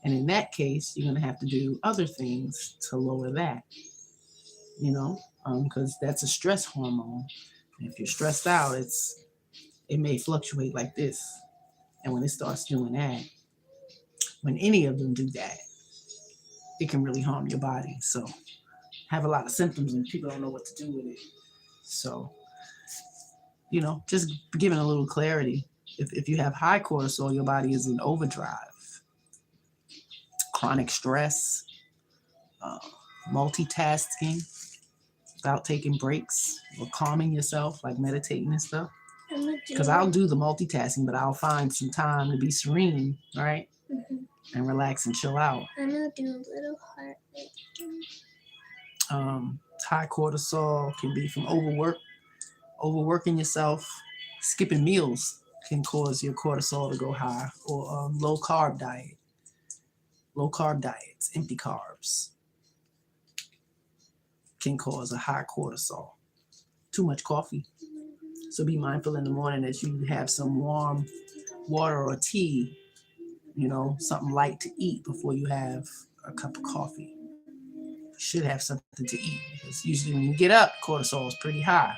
And in that case, you're going to have to do other things to lower that, because that's a stress hormone. And if you're stressed out, it may fluctuate like this. And when it starts doing that, when any of them do that, it can really harm your body. So have a lot of symptoms and people don't know what to do with it. So just giving a little clarity. If you have high cortisol, your body is in overdrive. Chronic stress, multitasking without taking breaks or calming yourself, like meditating and stuff. Because I'll do the multitasking, but I'll find some time to be serene, right? Mm-hmm. And relax and chill out. I'm gonna do a little heart rate. High cortisol can be from overworking yourself. Skipping meals can cause your cortisol to go high, or low carb diets, empty carbs can cause a high cortisol. Too much coffee. So be mindful in the morning that you have some warm water or tea, something light to eat before you have a cup of coffee. You should have something to eat, because usually when you get up, cortisol is pretty high,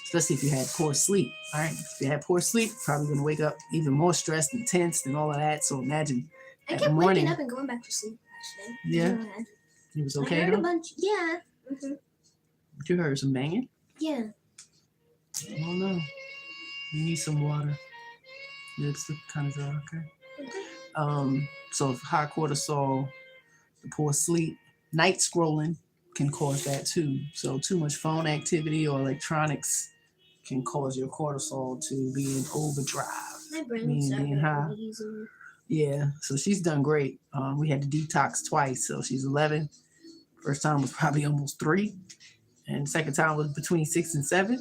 especially if you had poor sleep. All right, if you had poor sleep, you're probably going to wake up even more stressed and tense and all of that. So imagine I that kept morning. waking up and going back to sleep, actually. Yeah. It was okay, I heard though? a bunch. Yeah. Mm-hmm. You heard some banging? Yeah. I don't know. You need some water. It's kind of dry, okay? So high cortisol, the poor sleep, night scrolling can cause that too. So too much phone activity or electronics can cause your cortisol to be in overdrive. My brain's being high. Yeah, so she's done great. We had to detox twice, so she's 11. First time was probably almost 3, and second time was between 6 and 7.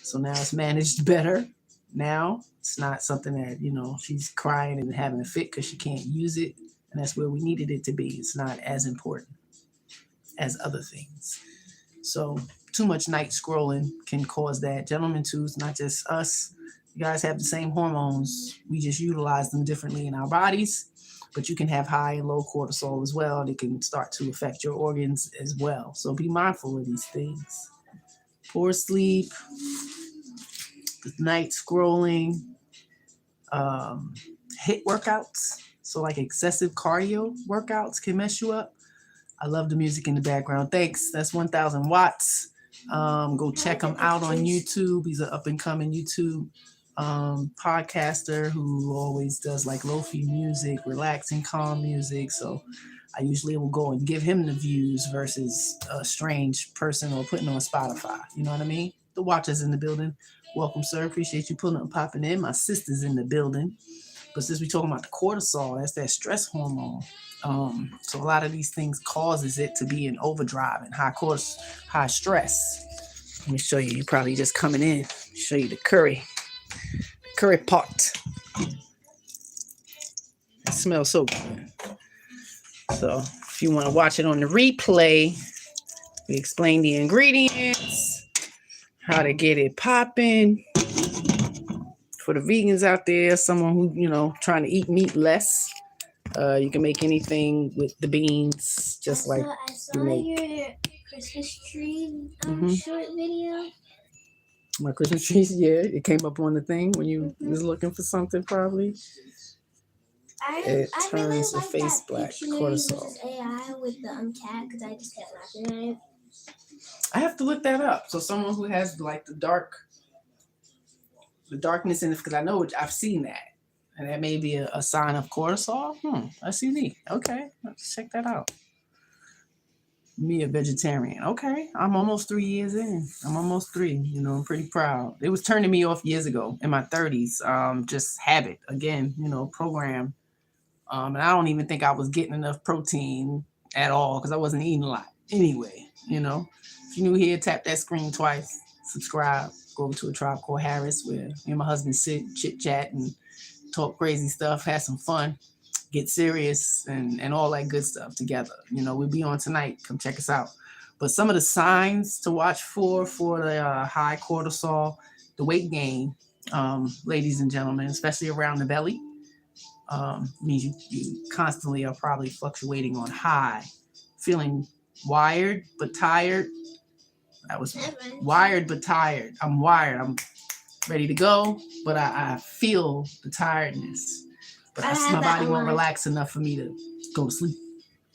So now it's managed better. Now it's not something that, she's crying and having a fit because she can't use it. And that's where we needed it to be. It's not as important as other things. So too much night scrolling can cause that. Gentlemen too, it's not just us. You guys have the same hormones. We just utilize them differently in our bodies. But you can have high and low cortisol as well. They can start to affect your organs as well. So be mindful of these things. Poor sleep, night scrolling, HIIT workouts. So like excessive cardio workouts can mess you up. I love the music in the background. Thanks. That's 1,000 watts. Go check him out on YouTube. He's an up and coming YouTube podcaster who always does like lo-fi music, relaxing, calm music. So I usually will go and give him the views versus a strange person or putting on Spotify. You know what I mean? The watchers in the building. Welcome, sir. Appreciate you pulling and popping in. My sister's in the building. But since we're talking about the cortisol, that's that stress hormone. So a lot of these things causes it to be in overdrive and high stress. Let me show you. You're probably just coming in. Show you the curry pot. It smells so good. So if you want to watch it on the replay, we explain the ingredients, how to get it popping. For the vegans out there, someone who, trying to eat meat less, you can make anything with the beans, just like I saw your Christmas tree short video. My Christmas trees, yeah. It came up on the thing when you was looking for something, probably. It turns the face black. Cortisol. AI with the cat, because I just kept laughing at it. I have to look that up. So someone who has like the darkness in it, because I know I've seen that, and that may be a sign of cortisol. That's unique. Okay, let's check that out. Me, a vegetarian. Okay, I'm almost 3 years in. I'm almost 3. I'm pretty proud. It was turning me off years ago in my 30s. Just habit again. Program. And I don't even think I was getting enough protein at all because I wasn't eating a lot. Anyway, if you're new here, tap that screen twice. Subscribe. Go over to A Tribe Called Harris, where me and my husband sit, chit chat, and talk crazy stuff. Have some fun. Get serious and all that good stuff together. We'll be on tonight. Come check us out. But some of the signs to watch for the high cortisol, the weight gain, ladies and gentlemen, especially around the belly, means you constantly are probably fluctuating on high, feeling wired but tired. I was wired but tired. I'm wired. I'm ready to go, but I feel the tiredness. But my body won't relax enough for me to go to sleep.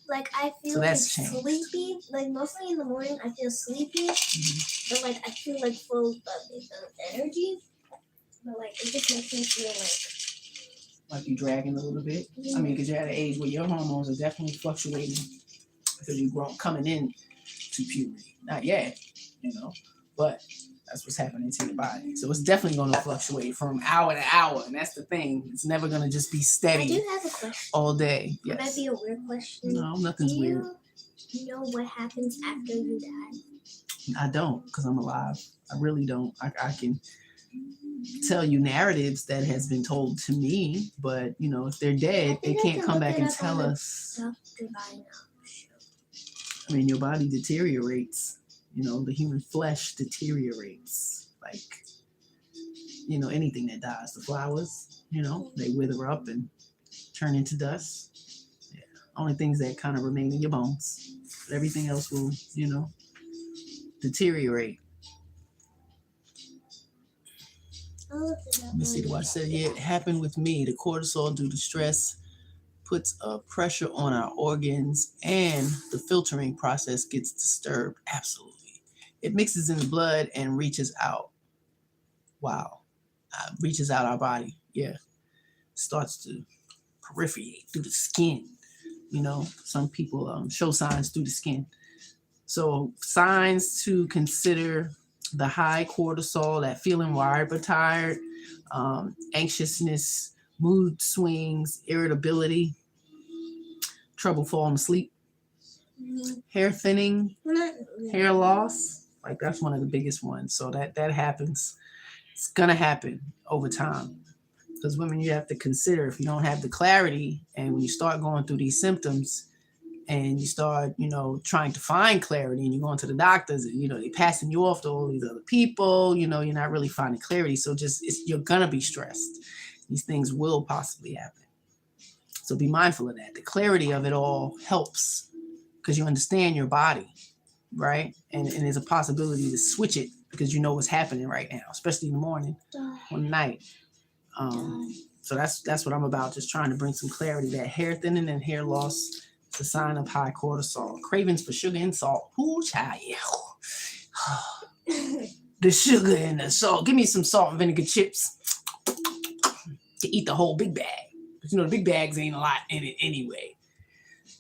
like I feel So like that's changed. sleepy. Like mostly in the morning, I feel sleepy, but like I feel like full of energy. But like it just makes me feel Like you dragging a little bit. I mean, because you're at an age where your hormones are definitely fluctuating because you're coming in to puberty. Not yet, but that's what's happening to your body. So it's definitely going to fluctuate from hour to hour, and that's the thing. It's never going to just be I steady do have a question. all day. It might Yes. be a weird question. No, nothing's Do weird. you know what happens after you die? I don't, because I'm alive. I really don't. I can tell you narratives that has been told to me, but if they're dead, they think I can't can come look back it and up tell on the us. Dr. Biden show. I mean, your body deteriorates. The human flesh deteriorates. Like, anything that dies. The flowers, they wither up and turn into dust. Yeah. Only things that kind of remain in your bones. But everything else will, deteriorate. I'll look it up. Let me see the watch. Said, yeah, it happened with me. The cortisol due to stress puts a pressure on our organs and the filtering process gets disturbed. Absolutely. It mixes in the blood and reaches out. Wow. Reaches out our body. Yeah. Starts to peripherate through the skin. Some people show signs through the skin. So signs to consider: the high cortisol, that feeling wired but tired, anxiousness, mood swings, irritability, trouble falling asleep, hair thinning, hair loss. Like that's one of the biggest ones. So that happens. It's gonna happen over time. Because women, you have to consider, if you don't have the clarity, and when you start going through these symptoms and you start, trying to find clarity, and you're going to the doctors and, they're passing you off to all these other people, you're not really finding clarity. So you're going to be stressed. These things will possibly happen. So be mindful of that. The clarity of it all helps because you understand your body, right? And there's a possibility to switch it because you know what's happening right now, especially in the morning or night. So that's what I'm about, just trying to bring some clarity. That hair thinning and hair loss is a sign of high cortisol. Cravings for sugar and salt. Ooh, child. The sugar and the salt. Give me some salt and vinegar chips to eat the whole big bag. But the big bags ain't a lot in it anyway.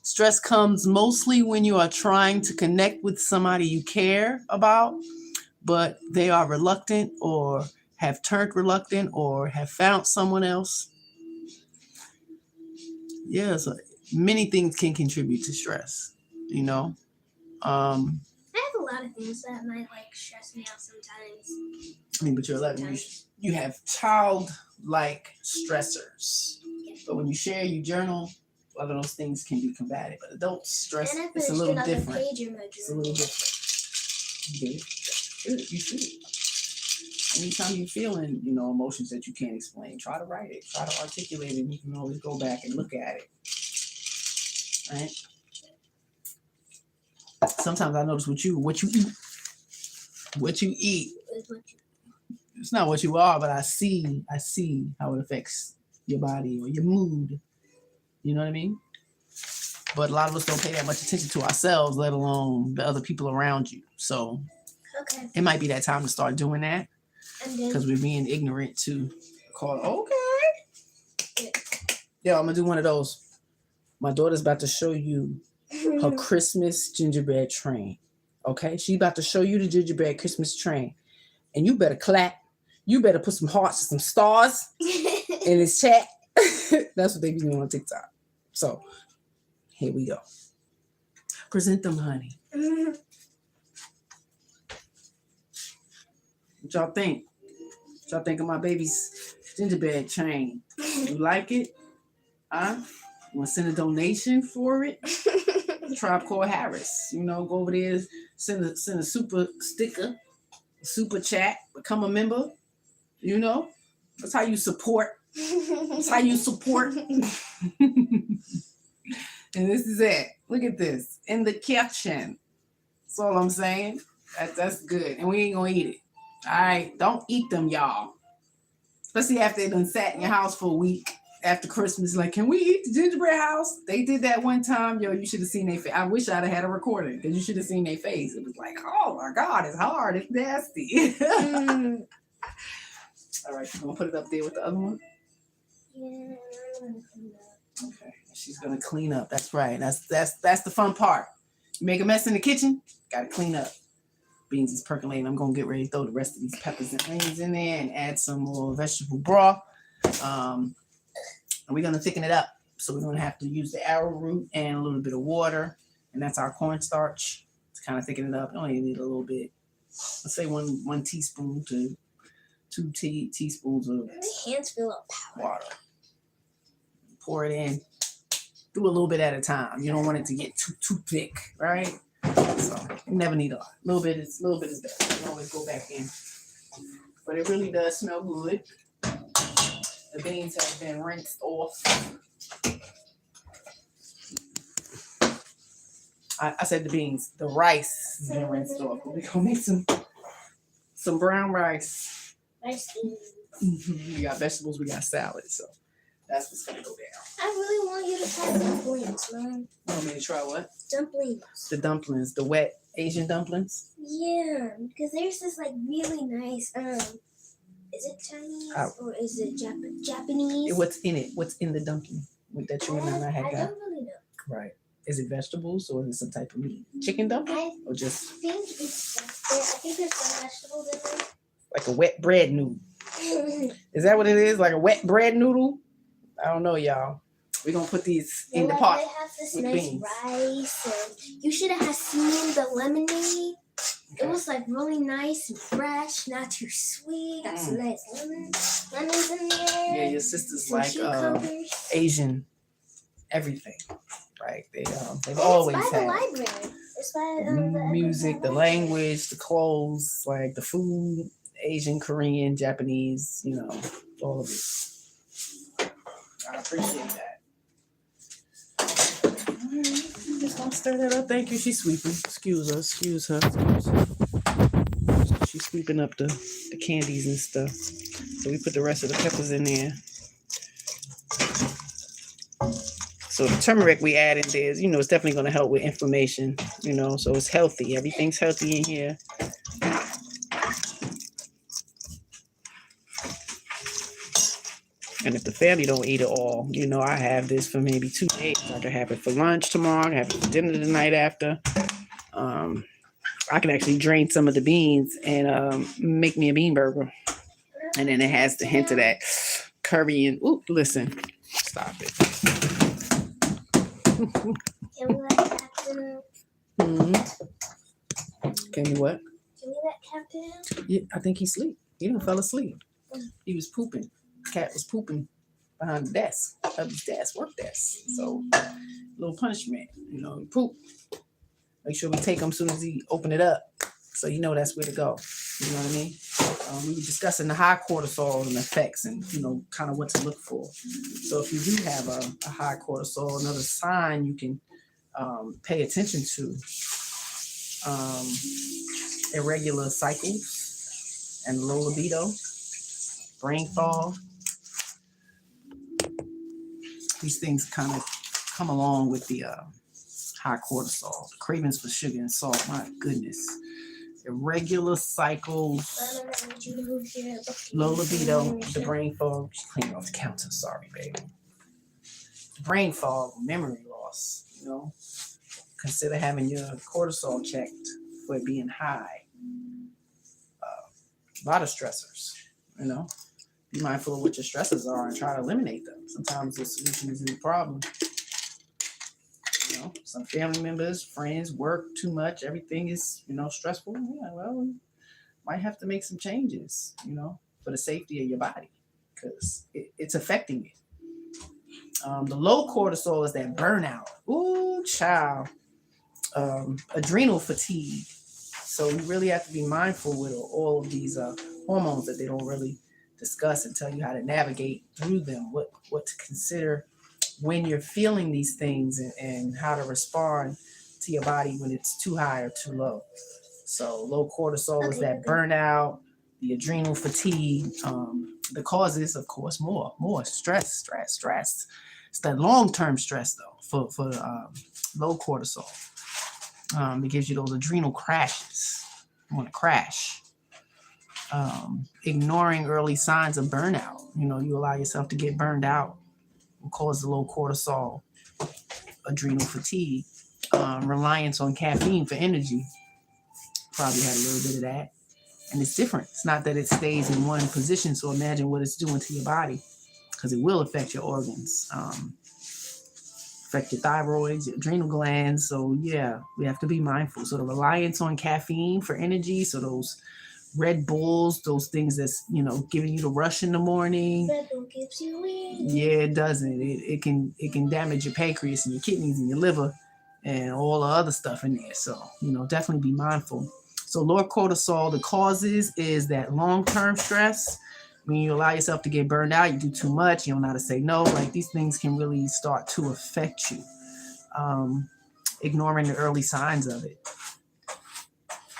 Stress comes mostly when you are trying to connect with somebody you care about, but they are reluctant or have turned reluctant or have found someone else. Yeah, so many things can contribute to stress, I have a lot of things that might stress me out sometimes. But you're 11. You have childlike stressors. But when you share, you journal, a lot of those things can be combated. But adult stress, And I it's a finished little another different. page in my It's a journal. little different. You should. Anytime you're feeling, emotions that you can't explain, try to write it, try to articulate it, and you can always go back and look at it. Right? Sometimes I notice what you eat. It's not what you are, but I see how it affects your body or your mood. You know what I mean? But a lot of us don't pay that much attention to ourselves, let alone the other people around you. So Okay. it might be that time to start doing that. Because we're being ignorant to call. Okay. Yeah, I'm gonna do one of those. My daughter's about to show you her Christmas gingerbread train. Okay, she's about to show you the gingerbread Christmas train, and you better clap. You better put some hearts and some stars in this chat. That's what they be doing on TikTok. So here we go. Present them, honey. What y'all think? What y'all think of my baby's gingerbread train? You like it? Huh? You want to send a donation for it? Tribe Called Harris. Go over there, send a super sticker, super chat, become a member. That's how you support. That's how you support. And this is it. Look at this. In the kitchen. That's all I'm saying. That's good. And we ain't gonna eat it. All right, don't eat them, y'all. Especially after they done sat in your house for a week after Christmas, like, can we eat the gingerbread house? They did that one time. Yo, you should have seen their face. I wish I'd have had a recording because you should have seen their face. It was like, oh my God, it's hard. It's nasty. All right, you gonna put it up there with the other one? Yeah. Okay, she's gonna clean up. That's right. That's the fun part. You make a mess in the kitchen, gotta clean up. Beans is percolating. I'm gonna get ready to throw the rest of these peppers and onions in there and add some more vegetable broth. And we're gonna thicken it up. So we're gonna have to use the arrowroot and a little bit of water, and that's our cornstarch to kind of thicken it up. You only need a little bit. Let's say one teaspoon to 2 teaspoons of My hands feel up. water. Pour it in. Do a little bit at a time. You don't want it to get too thick, right? So you never need a lot. A little bit is best. You can always go back in. But it really does smell good. The beans have been rinsed off. I said the beans. The rice has been rinsed off. We're gonna make some brown rice. We got vegetables. We got salad. So that's what's gonna go down. I really want you to try dumplings, Mom. You want me to try what? Dumplings. The dumplings, the wet Asian dumplings. Yeah, because there's this like really nice is it Chinese or is it Japanese? What's in it? What's in the dumpling that you and I had I got? don't really know. Right. Is it vegetables or is it some type of meat? Chicken dumpling I or just think it's I think there's some vegetables in like a wet bread noodle? there. Is that what it is? Like a wet bread noodle? I don't know, y'all. We're gonna put these in the pot. They have this with nice beans. rice, and you should have seen the lemonade. It was like really nice and fresh, not too sweet. Got some nice lemons in there. Yeah, your sister's some like cucumbers. Asian everything, right? They've And always it's by the had library. It's by the music, the language, the clothes, like the food, Asian, Korean, Japanese, all of it. I appreciate that. Just gonna stir that up. Thank you. She's sweeping. Excuse her. She's sweeping up the candies and stuff. So we put the rest of the peppers in there. So the turmeric we add in there is, it's definitely going to help with inflammation, so it's healthy. Everything's healthy in here. And if the family don't eat it all, I have this for maybe 2 days. I can have it for lunch tomorrow. I can have it for dinner the night after. I can actually drain some of the beans and make me a bean burger. And then it has the hint of that curry and, listen, stop it. Can we let Captain? Can you what? Can we let Captain? Yeah, I think he's asleep. He done fell asleep. He was pooping. Cat was pooping behind the desk, of his desk, work desk. So, little punishment, poop. Make sure we take him as soon as he open it up, so that's where to go. You know what I mean? We were discussing the high cortisol and effects, and kind of what to look for. So, if you do have a high cortisol, another sign you can pay attention to: irregular cycles and low libido, brain fog. These things kind of come along with the high cortisol, cravings for sugar and salt. My goodness. Irregular cycles, low libido, the brain fog. She's cleaning off the counter. Sorry, baby. Brain fog, memory loss. Consider having your cortisol checked for it being high. A lot of stressors, Be mindful of what your stresses are and try to eliminate them. Sometimes the solution isn't the problem. Some family members, friends work too much. Everything is, stressful. Yeah, well, we might have to make some changes, for the safety of your body because it's affecting it. The low cortisol is that burnout. Ooh, child. Adrenal fatigue. So we really have to be mindful with all of these hormones that they don't really discuss and tell you how to navigate through them, what to consider when you're feeling these things and how to respond to your body when it's too high or too low. So low cortisol is that burnout, the adrenal fatigue, The causes, of course, more stress. It's that long-term stress though for low cortisol. It gives you those adrenal crashes. You want to crash. Ignoring early signs of burnout. You allow yourself to get burned out, will cause the low cortisol, adrenal fatigue. Reliance on caffeine for energy. Probably had a little bit of that. And it's different. It's not that it stays in one position. So imagine what it's doing to your body, because it will affect your organs, affect your thyroid, your adrenal glands. So yeah, we have to be mindful. So the reliance on caffeine for energy. So those Red Bulls, those things that's, giving you the rush in the morning. Red Bull gives you wings. Yeah, it doesn't. It can damage your pancreas and your kidneys and your liver and all the other stuff in there. So, definitely be mindful. So lower cortisol, the causes is that long-term stress. When you allow yourself to get burned out, you do too much, you don't know how to say no. Like, these things can really start to affect you. Ignoring the early signs of it.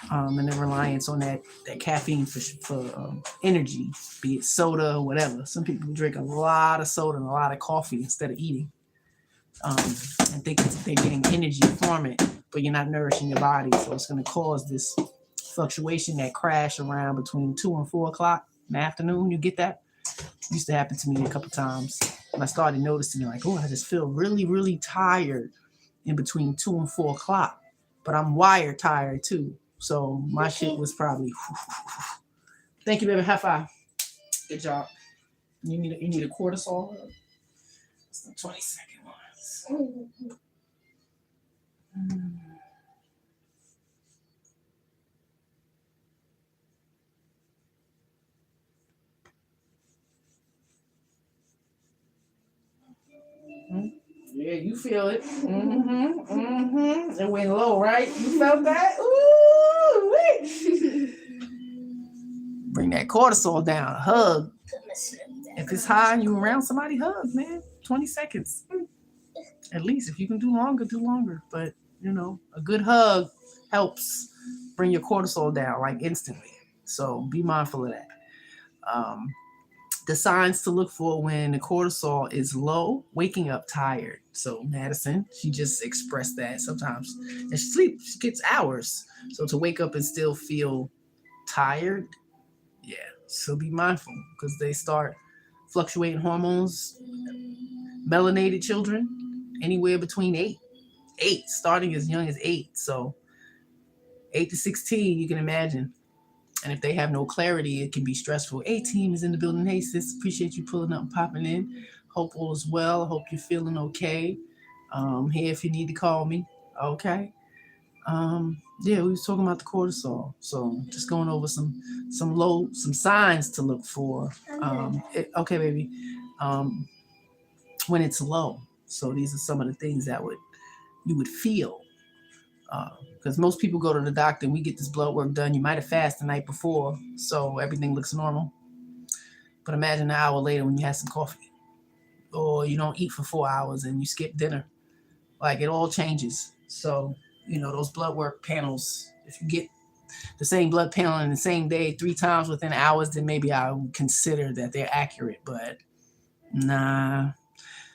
And then reliance on that caffeine for energy, be it soda or whatever. Some people drink a lot of soda and a lot of coffee instead of eating. And think they're getting energy from it, but you're not nourishing your body. So it's going to cause this fluctuation, that crash around between 2 and 4 o'clock in the afternoon. You get that? It used to happen to me a couple times. And I started noticing, like, oh, I just feel really, really tired in between 2 and 4 o'clock. But I'm wired tired too. So my shit was probably. Thank you, baby. High five. Good job. You need a cortisol. It's the 20-second ones. Yeah, you feel it. It went low, right? You felt that? Ooh, bring that cortisol down. Hug. If it's high and you around somebody, hug, man. 20 seconds. At least. If you can do longer, do longer. But, a good hug helps bring your cortisol down, like, instantly. So be mindful of that. The signs to look for when the cortisol is low: waking up tired. So Madison, she just expressed that sometimes. And she gets hours. So to wake up and still feel tired, yeah. So be mindful, because they start fluctuating hormones. Melanated children, anywhere between 8, starting as young as 8. So 8 to 16, you can imagine. And if they have no clarity, it can be stressful. A-Team is in the building. Hey, sis, appreciate you pulling up and popping in. Hope all is well. Hope you're feeling okay. Here if you need to call me. Okay. Yeah, we was talking about the cortisol. So just going over some signs to look for. Okay, baby. When it's low. So these are some of the things that you would feel. Because most people go to the doctor and we get this blood work done. You might have fasted the night before, so everything looks normal. But imagine an hour later when you have some coffee, or you don't eat for 4 hours and you skip dinner. Like, it all changes. So, those blood work panels, if you get the same blood panel in the same day 3 times within hours, then maybe I would consider that they're accurate, but nah.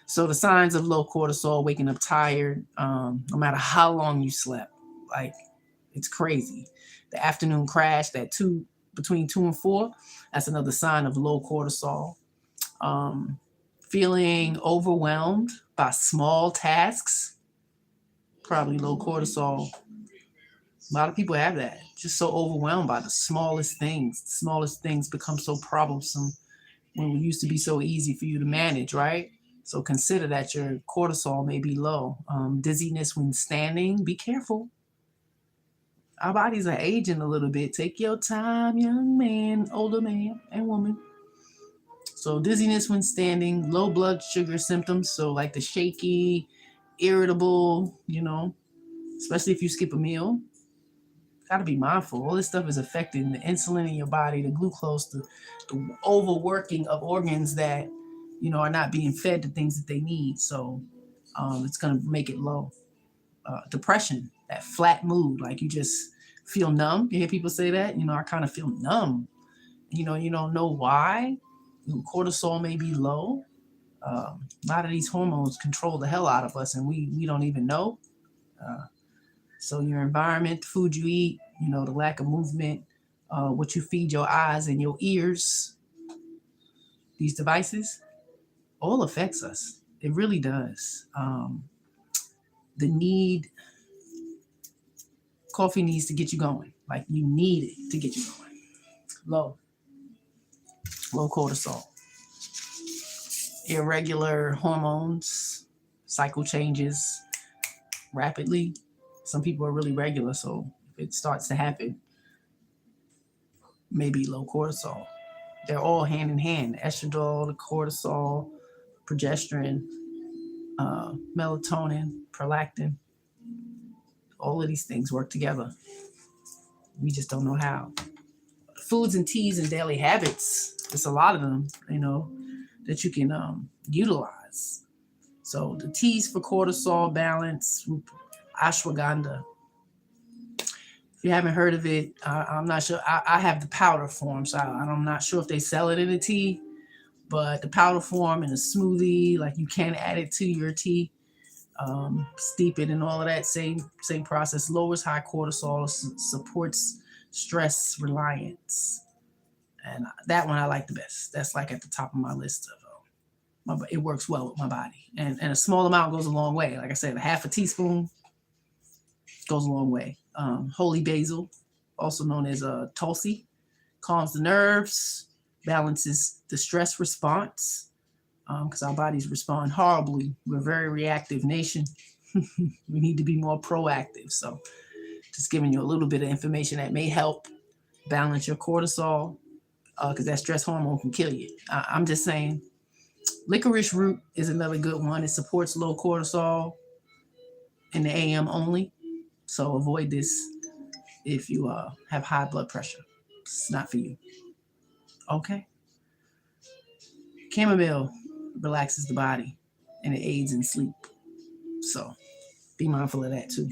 So the signs of low cortisol: waking up tired, no matter how long you slept. Like, it's crazy. The afternoon crash, between 2 and 4, that's another sign of low cortisol. Feeling overwhelmed by small tasks, probably low cortisol. A lot of people have that. Just so overwhelmed by the smallest things. The smallest things become so troublesome when it used to be so easy for you to manage, right? So consider that your cortisol may be low. Dizziness when standing, be careful. Our bodies are aging a little bit. Take your time, young man, older man, and woman. So dizziness when standing, low blood sugar symptoms. So like the shaky, irritable, especially if you skip a meal. Got to be mindful. All this stuff is affecting the insulin in your body, the glucose, the overworking of organs that, are not being fed the things that they need. So it's going to make it low. Depression, that flat mood, like you just feel numb. You hear people say that? I kind of feel numb. You don't know why. Cortisol may be low. A lot of these hormones control the hell out of us, and we don't even know. So your environment, the food you eat, the lack of movement, what you feed your eyes and your ears, these devices, all affects us. It really does. Coffee needs to get you going. Like, you need it to get you going. Low cortisol. Irregular hormones, cycle changes rapidly. Some people are really regular, so if it starts to happen, maybe low cortisol. They're all hand in hand. Estradiol, the cortisol, progesterone, melatonin, prolactin. All of these things work together. We just don't know how. Foods and teas and daily habits, there's a lot of them, that you can utilize. So the teas for cortisol balance, ashwagandha. If you haven't heard of it, I'm not sure. I have the powder form, so I'm not sure if they sell it in a tea, but the powder form in a smoothie, like, you can add it to your tea, steep it and all of that, same process. Lowers high cortisol, supports stress reliance, and that one I like the best. That's like at the top of my list of it works well with my body, and a small amount goes a long way. Like I said, a half a teaspoon goes a long way. Holy basil, also known as Tulsi, calms the nerves, balances the stress response, because our bodies respond horribly. We're a very reactive nation. We need to be more proactive. So just giving you a little bit of information that may help balance your cortisol, because that stress hormone can kill you. I'm just saying. Licorice root is another good one. It supports low cortisol in the AM only. So avoid this if you have high blood pressure. It's not for you. Okay. Chamomile relaxes the body and it aids in sleep. So be mindful of that too.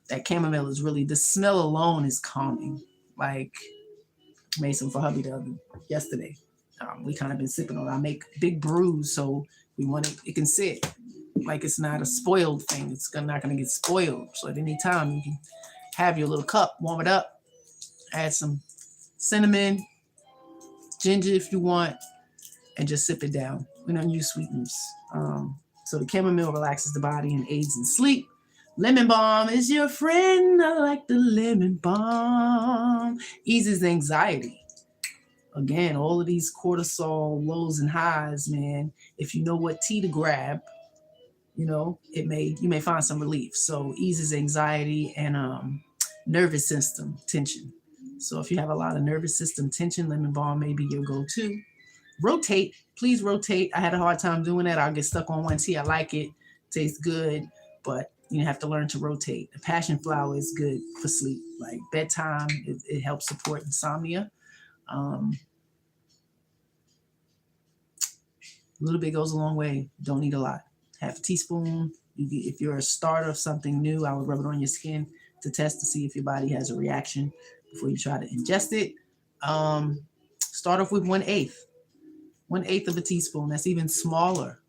That chamomile is really, the smell alone is calming. Like, made some for hubby yesterday. We kind of been sipping on it. I make big brews, so we want it can sit. Like, it's not a spoiled thing. It's not going to get spoiled. So at any time, you can have your little cup, warm it up, add some cinnamon, ginger if you want, and just sip it down. We don't use sweeteners. So the chamomile relaxes the body and aids in sleep. Lemon balm is your friend. I like the lemon balm. Eases anxiety. Again, all of these cortisol lows and highs, man. If you know what tea to grab, you may find some relief. So eases anxiety and nervous system tension. So if you have a lot of nervous system tension, lemon balm may be your go-to. Rotate, please rotate. I had a hard time doing that. I'll get stuck on one tea. I like it, tastes good, but you have to learn to rotate. The passion flower is good for sleep, like bedtime. It helps support insomnia. A little bit goes a long way. Don't need a lot. Half a teaspoon. If you're a starter of something new, I would rub it on your skin to test to see if your body has a reaction before you try to ingest it. Start off with 1/8 of a teaspoon. That's even smaller,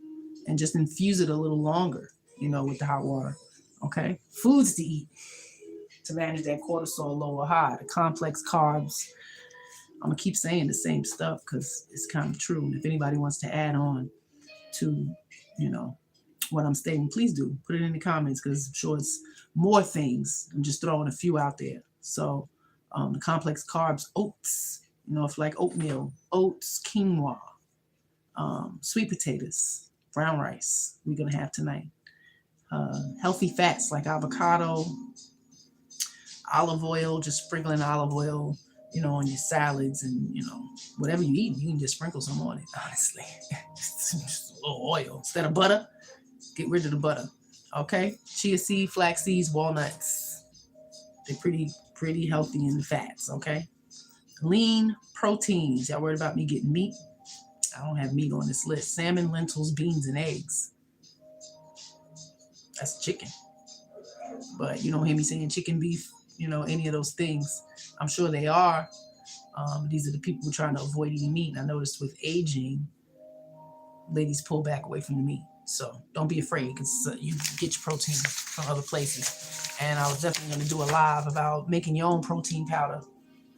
and just infuse it a little longer, with the hot water. Okay. Foods to eat to manage that cortisol low or high. The complex carbs. I'm gonna keep saying the same stuff because it's kind of true. And if anybody wants to add on to, what I'm stating, please do put it in the comments, because I'm sure it's more things. I'm just throwing a few out there. So the complex carbs, oats, if like oatmeal, oats, quinoa, sweet potatoes, brown rice, we're gonna have tonight. Healthy fats like avocado, olive oil, just sprinkling olive oil, on your salads and, whatever you eat, you can just sprinkle some on it, honestly. Just a little oil. Instead of butter, get rid of the butter. Okay? Chia seed, flax seeds, walnuts. They're pretty healthy in the fats, okay? Lean proteins. Y'all worried about me getting meat? I don't have meat on this list. Salmon, lentils, beans, and eggs. That's chicken. But you don't hear me saying chicken, beef, any of those things. I'm sure they are. These are the people who are trying to avoid eating meat. And I noticed with aging, ladies pull back away from the meat. So don't be afraid, because you get your protein from other places. And I was definitely going to do a live about making your own protein powder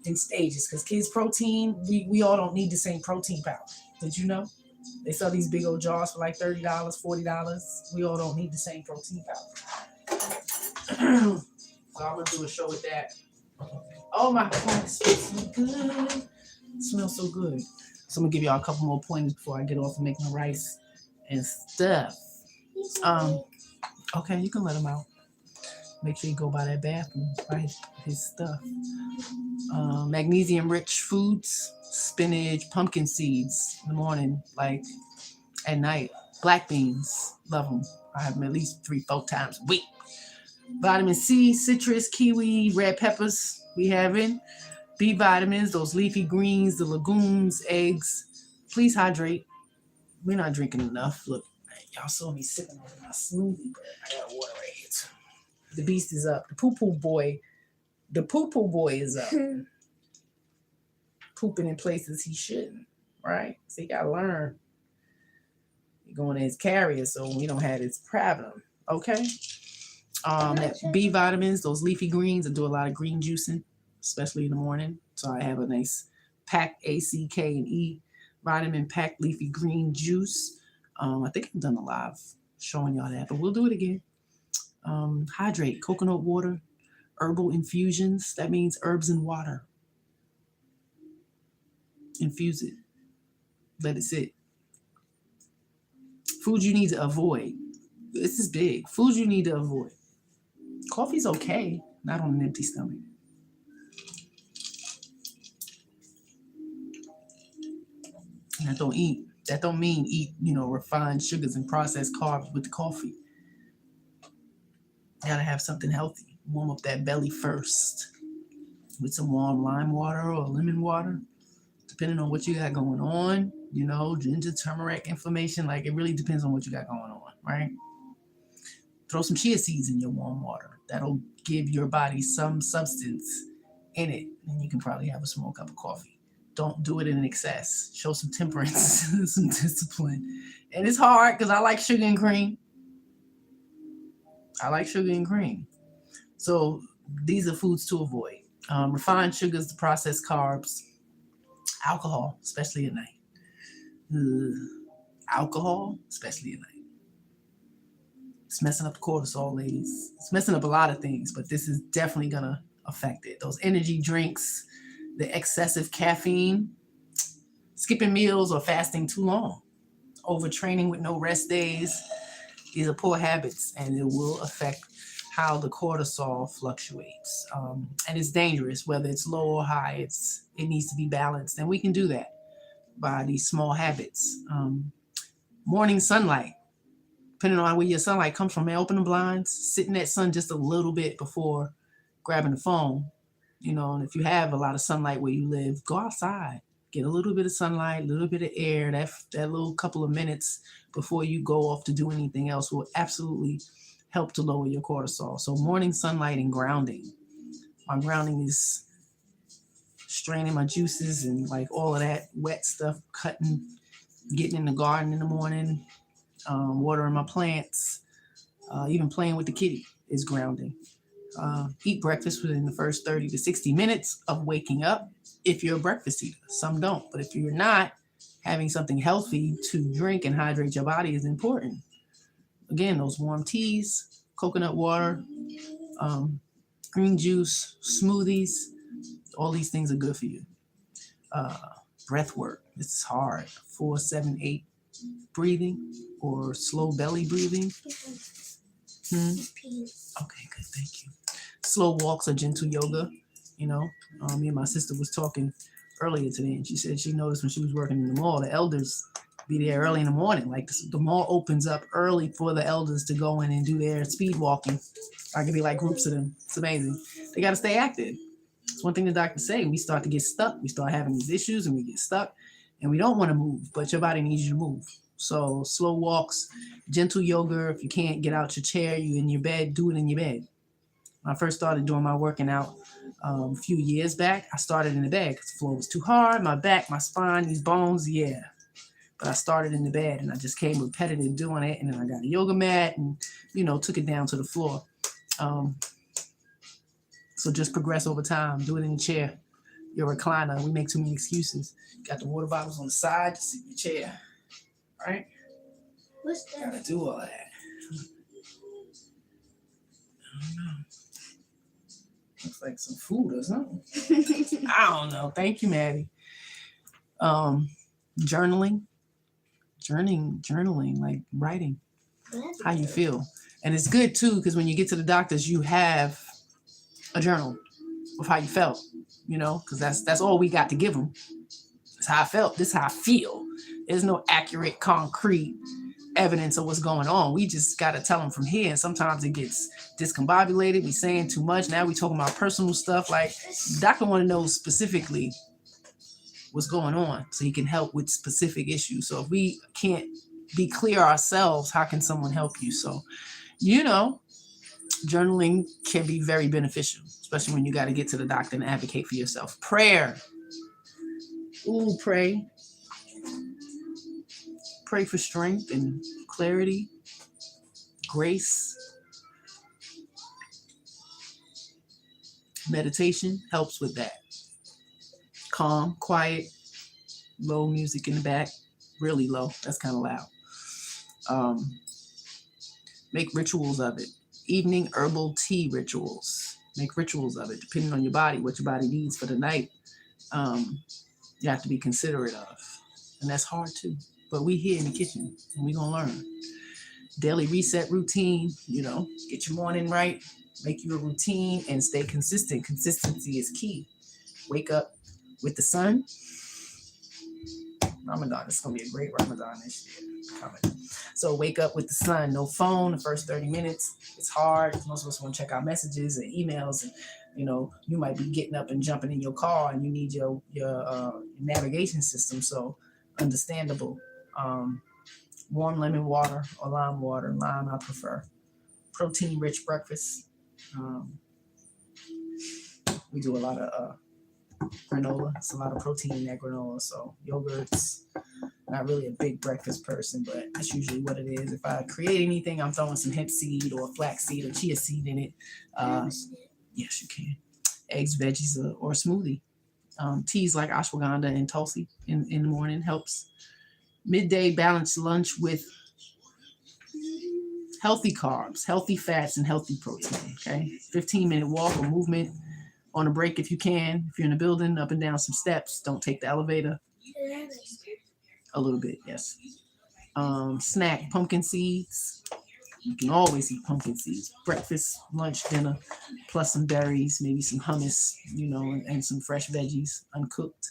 in stages, because kids' protein, we all don't need the same protein powder. Did you know? They sell these big old jars for like $30, $40. We all don't need the same protein powder. So I'm going to do a show with that. Oh my God, it smells so good. It smells so good. So I'm going to give y'all a couple more pointers before I get off and make my rice and stuff. Okay, you can let him out. Make sure you go by that bathroom, buy his stuff. Magnesium-rich foods, spinach, pumpkin seeds in the morning, like at night. Black beans, love them. I have them at least 3-4 times a week. Vitamin C, citrus, kiwi, red peppers. We have in B vitamins, those leafy greens, the legumes, eggs. Please hydrate. We're not drinking enough. Look, y'all saw me sipping on my smoothie, but I got water right here too. The beast is up. The poo-poo boy is up. Pooping in places he shouldn't, right? So you gotta learn. You're going as carrier, so we don't have this problem. Okay? That B vitamins, those leafy greens, I do a lot of green juicing, especially in the morning. So I have a nice packed A, C, K, and E vitamin packed leafy green juice. I think I've done a live showing y'all that, but we'll do it again. Hydrate, coconut water, herbal infusions. That means herbs and water. Infuse it. Let it sit. Food you need to avoid. This is big. Food you need to avoid. Coffee's okay, not on an empty stomach. And that don't mean eat, refined sugars and processed carbs with the coffee. You gotta have something healthy. Warm up that belly first with some warm lime water or lemon water, depending on what you got going on. Ginger, turmeric, inflammation. Like, it really depends on what you got going on, right? Throw some chia seeds in your warm water. That'll give your body some substance in it, and you can probably have a small cup of coffee. Don't do it in excess. Show some temperance, some discipline. And it's hard because I like sugar and cream. So these are foods to avoid. Refined sugars, the processed carbs, alcohol, especially at night. Alcohol, especially at night. It's messing up the cortisol, ladies. It's messing up a lot of things, but this is definitely going to affect it. Those energy drinks, the excessive caffeine, skipping meals or fasting too long, overtraining with no rest days. These are poor habits, and it will affect how the cortisol fluctuates. And it's dangerous, whether it's low or high. It needs to be balanced, and we can do that by these small habits. Morning sunlight. Depending on where your sunlight comes from, man, open the blinds, sit in that sun just a little bit before grabbing the phone. And if you have a lot of sunlight where you live, go outside, get a little bit of sunlight, a little bit of air. That little couple of minutes before you go off to do anything else will absolutely help to lower your cortisol. So morning sunlight and grounding. My grounding is straining my juices and like all of that wet stuff, cutting, getting in the garden in the morning, watering my plants, even playing with the kitty is grounding. Eat breakfast within the first 30 to 60 minutes of waking up if you're a breakfast eater. Some don't, but if you're not, having something healthy to drink and hydrate your body is important. Again, those warm teas, coconut water, green juice, smoothies, all these things are good for you. Breath work, this is hard. 4, 7, 8 breathing or slow belly breathing. Okay, good, thank you. Slow walks or gentle yoga. Me and my sister was talking earlier today, and she said she noticed when she was working in the mall, the elders be there early in the morning. Like the mall opens up early for the elders to go in and do their speed walking. I could be like groups of them. It's amazing. They got to stay active. It's one thing the doctors say. We start to get stuck. We start having these issues and we get stuck and we don't want to move, but your body needs you to move. So slow walks, gentle yoga. If you can't get out your chair, you in your bed, do it in your bed. When I first started doing my working out, A few years back, I started in the bed because the floor was too hard. My back, my spine, these bones, yeah. But I started in the bed and I just came repetitive doing it. And then I got a yoga mat and, took it down to the floor. So just progress over time. Do it in the chair. Your recliner. We make too many excuses. Got the water bottles on the side. Just sit in your chair. Right? What's Gotta that? do all that. I don't know. Looks like some food or something. I don't know. Thank you, Maddie. Journaling, like writing how you feel. And it's good too, because when you get to the doctors, you have a journal of how you felt, because that's all we got to give them. It's how I felt. This is how I feel. There's no accurate, concrete evidence of what's going on. We just got to tell them from here. And sometimes it gets discombobulated. We saying too much. Now we talking about personal stuff. Like, the doctor want to know specifically what's going on so he can help with specific issues. So if we can't be clear ourselves, how can someone help you? So, journaling can be very beneficial, especially when you got to get to the doctor and advocate for yourself. Prayer. Ooh, pray. Pray for strength and clarity, grace. Meditation helps with that. Calm, quiet, low music in the back, really low. That's kind of loud. Make rituals of it. Evening herbal tea rituals. Make rituals of it, depending on your body, what your body needs for the night. You have to be considerate of. And that's hard too. But we here in the kitchen and we gonna learn. Daily reset routine, get your morning right, make you a routine and stay consistent. Consistency is key. Wake up with the sun. Ramadan, it's gonna be a great Ramadan this year coming. So wake up with the sun, no phone the first 30 minutes. It's hard. Most of us want to check our messages and emails, and you might be getting up and jumping in your car and you need your navigation system. So understandable. Warm lemon water or lime water. Lime I prefer. Protein rich breakfast. We do a lot of granola. It's a lot of protein in that granola. So yogurts. Not really a big breakfast person, but that's usually what it is. If I create anything, I'm throwing some hemp seed or flax seed or chia seed in it. Yes, you can. Eggs, veggies, or smoothie. Teas like ashwagandha and tulsi in the morning helps. Midday balanced lunch with healthy carbs, healthy fats, and healthy protein. Okay, 15-minute walk or movement on a break if you can. If you're in a building, up and down some steps. Don't take the elevator. A little bit, yes. Snack, pumpkin seeds. You can always eat pumpkin seeds. Breakfast, lunch, dinner, plus some berries, maybe some hummus, and some fresh veggies, uncooked.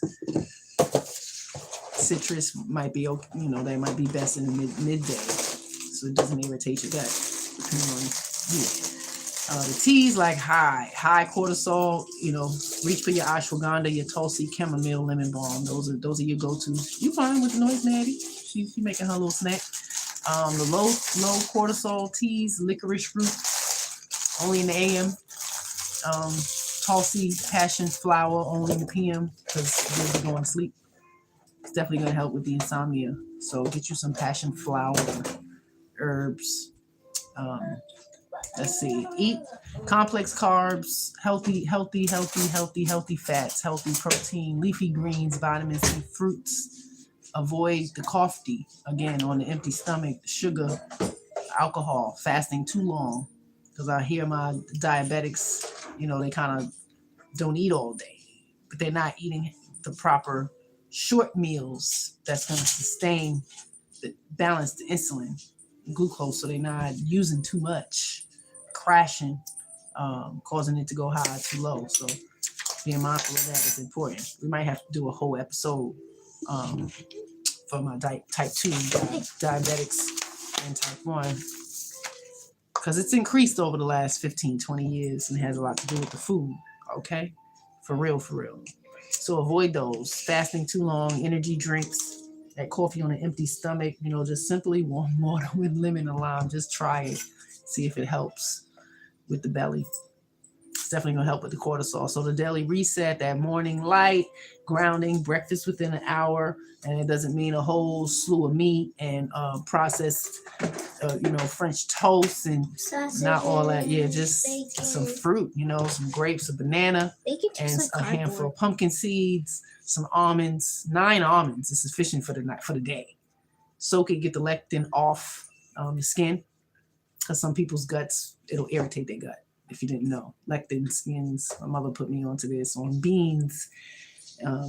Citrus might be, they might be best in the midday, so it doesn't irritate your gut, depending on you. The teas like high cortisol, reach for your ashwagandha, your tulsi, chamomile, lemon balm. Those are your go-tos. You fine with the noise, Maddie? She making her little snack. The low cortisol teas, licorice root, only in the AM. Tulsi, passion flower, only in the PM because you're going to sleep. It's definitely going to help with the insomnia. So get you some passion flower, herbs. Let's see. Eat complex carbs, healthy fats, healthy protein, leafy greens, vitamin C, fruits. Avoid the coffee, again, on the empty stomach, sugar, alcohol, fasting too long. Because I hear my diabetics, they kind of don't eat all day, but they're not eating the proper short meals that's going to sustain, balance the insulin, glucose, so they're not using too much, crashing, causing it to go high, too low. So being mindful of that is important. We might have to do a whole episode for my type 2 diabetics and type 1, because it's increased over the last 15-20 years and has a lot to do with the food. Okay, for real. So avoid those. Fasting too long, energy drinks, that coffee on an empty stomach, just simply warm water with lemon and lime. Just try it. See if it helps with the belly. definitely going to help with the cortisol. So the daily reset, that morning light, grounding, breakfast within an hour, and it doesn't mean a whole slew of meat and processed, French toast and Sausages, not all that. Yeah, just bacon. some fruit, some grapes, a banana, Bacon and tastes a like handful cardboard. of pumpkin seeds, some almonds. 9 almonds is sufficient for the night, for the day. Soak it, get the lectin off the skin, because some people's guts, it'll irritate their gut. If you didn't know, lectin skins. My mother put me onto this on beans,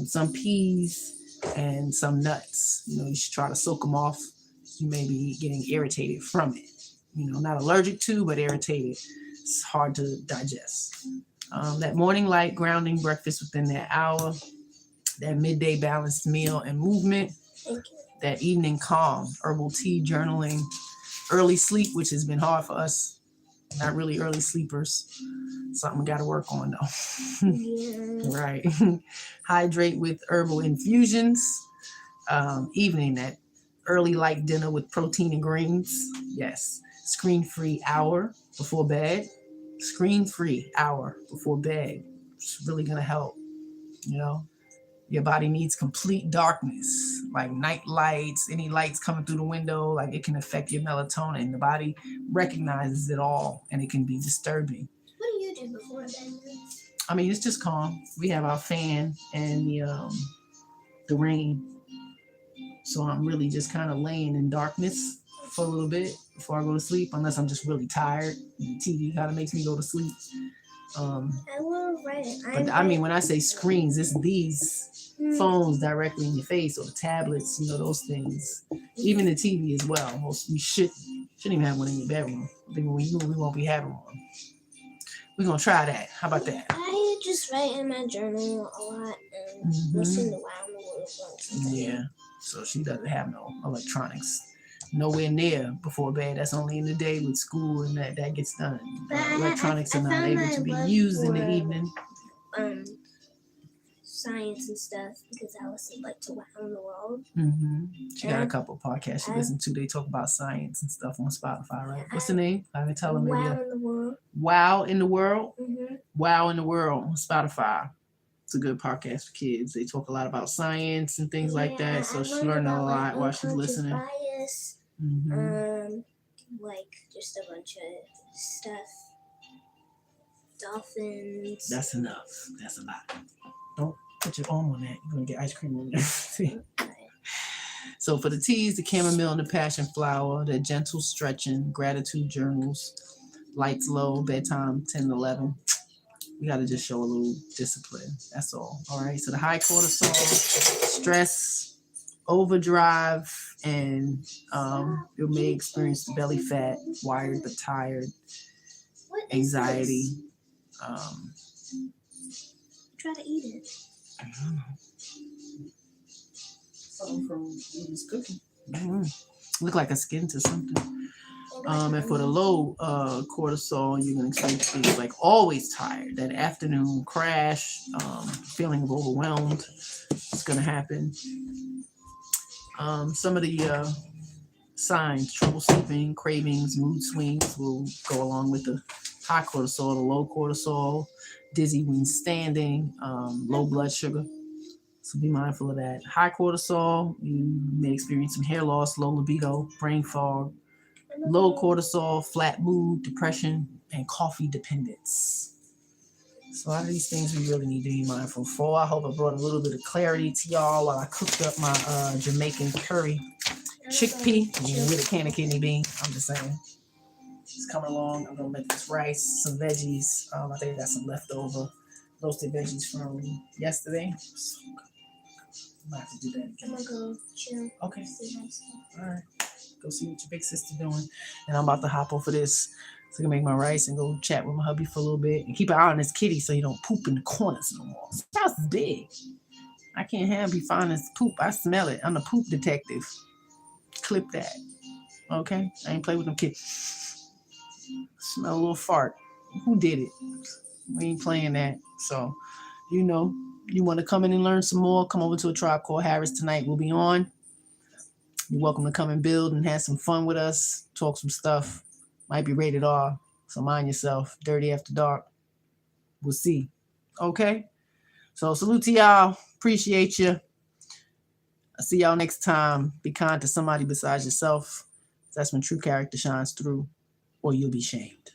some peas, and some nuts. You should try to soak them off. You may be getting irritated from it. Not allergic to, but irritated. It's hard to digest. That morning light, grounding, breakfast within that hour, that midday balanced meal and movement, Thank you. that evening calm, herbal tea, journaling, early sleep, which has been hard for us. Not really early sleepers. Something we got to work on though. Yeah. Right. Hydrate with herbal infusions. Evening, that early light dinner with protein and greens. Yes. Screen-free hour before bed. Screen-free hour before bed. It's really going to help. Your body needs complete darkness, like night lights, any lights coming through the window, like it can affect your melatonin. The body recognizes it all, and it can be disturbing. What do you do before bed? I mean, it's just calm. We have our fan and the rain. So I'm really just kind of laying in darkness for a little bit before I go to sleep, unless I'm just really tired. The TV kind of makes me go to sleep. I will write it. But I mean, when I say screens, it's these phones directly in your face, or the tablets, those things. Even the TV as well. You shouldn't even have one in your bedroom. I think when you move, we won't be having one. We're gonna try that. How about that? I just write in my journal a lot and listen to Wow in the World once. Yeah. So she doesn't have no electronics. Nowhere near before bed. That's only in the day with school, and that gets done. Electronics are not able to be used in the evening. Science and stuff, because I listen to Wow in the World. She got a couple podcasts she listens to. They talk about science and stuff on Spotify, right? What's the name? I can tell them maybe. Wow in the World. Wow in the World. Mm-hmm. Wow in the World on Spotify. It's a good podcast for kids. They talk a lot about science and things like that. So she's learning a lot while she's listening. Bias, just a bunch of stuff. Dolphins. That's enough. That's a lot. Don't put your arm on that. You're gonna get ice cream on there. So for the teas, the chamomile and the passion flower, the gentle stretching, gratitude journals, lights low, bedtime 10 to 11. We got to just show a little discipline. That's all. All right. So the high cortisol, stress, overdrive, and you may experience the belly fat, wired but tired, anxiety. Try to eat it. I don't know. Something from Eva's cooking. Look like a skin to something. And for the low cortisol, you're going to experience things like always tired, that afternoon crash, feeling of overwhelmed. It's going to happen. Some of the signs, trouble sleeping, cravings, mood swings will go along with the high cortisol, the low cortisol, dizzy when standing, low blood sugar. So be mindful of that. High cortisol, you may experience some hair loss, low libido, brain fog. Low cortisol, flat mood, depression, and coffee dependence. So a lot of these things we really need to be mindful for. I hope I brought a little bit of clarity to y'all while I cooked up my Jamaican curry chickpea with a can of kidney bean. I'm just saying. It's coming along. I'm going to make this rice, some veggies. I think I got some leftover roasted veggies from yesterday. So I'm going to have to do that again. I'm going to go chill. Okay. All right. Go see what your big sister doing. And I'm about to hop off of this so I can make my rice and go chat with my hubby for a little bit. And keep an eye on this kitty so he don't poop in the corners no more. This house is big. I can't have him be finding this poop. I smell it. I'm the poop detective. Clip that. Okay? I ain't play with them kids. Smell a little fart. Who did it? We ain't playing that. So, you want to come in and learn some more, come over to A Tribe Called Harris tonight. We'll be on. You're welcome to come and build and have some fun with us. Talk some stuff. Might be rated R, so mind yourself. Dirty After Dark. We'll see. Okay. So salute to y'all. Appreciate you. I'll see y'all next time. Be kind to somebody besides yourself. That's when true character shines through, or you'll be shamed.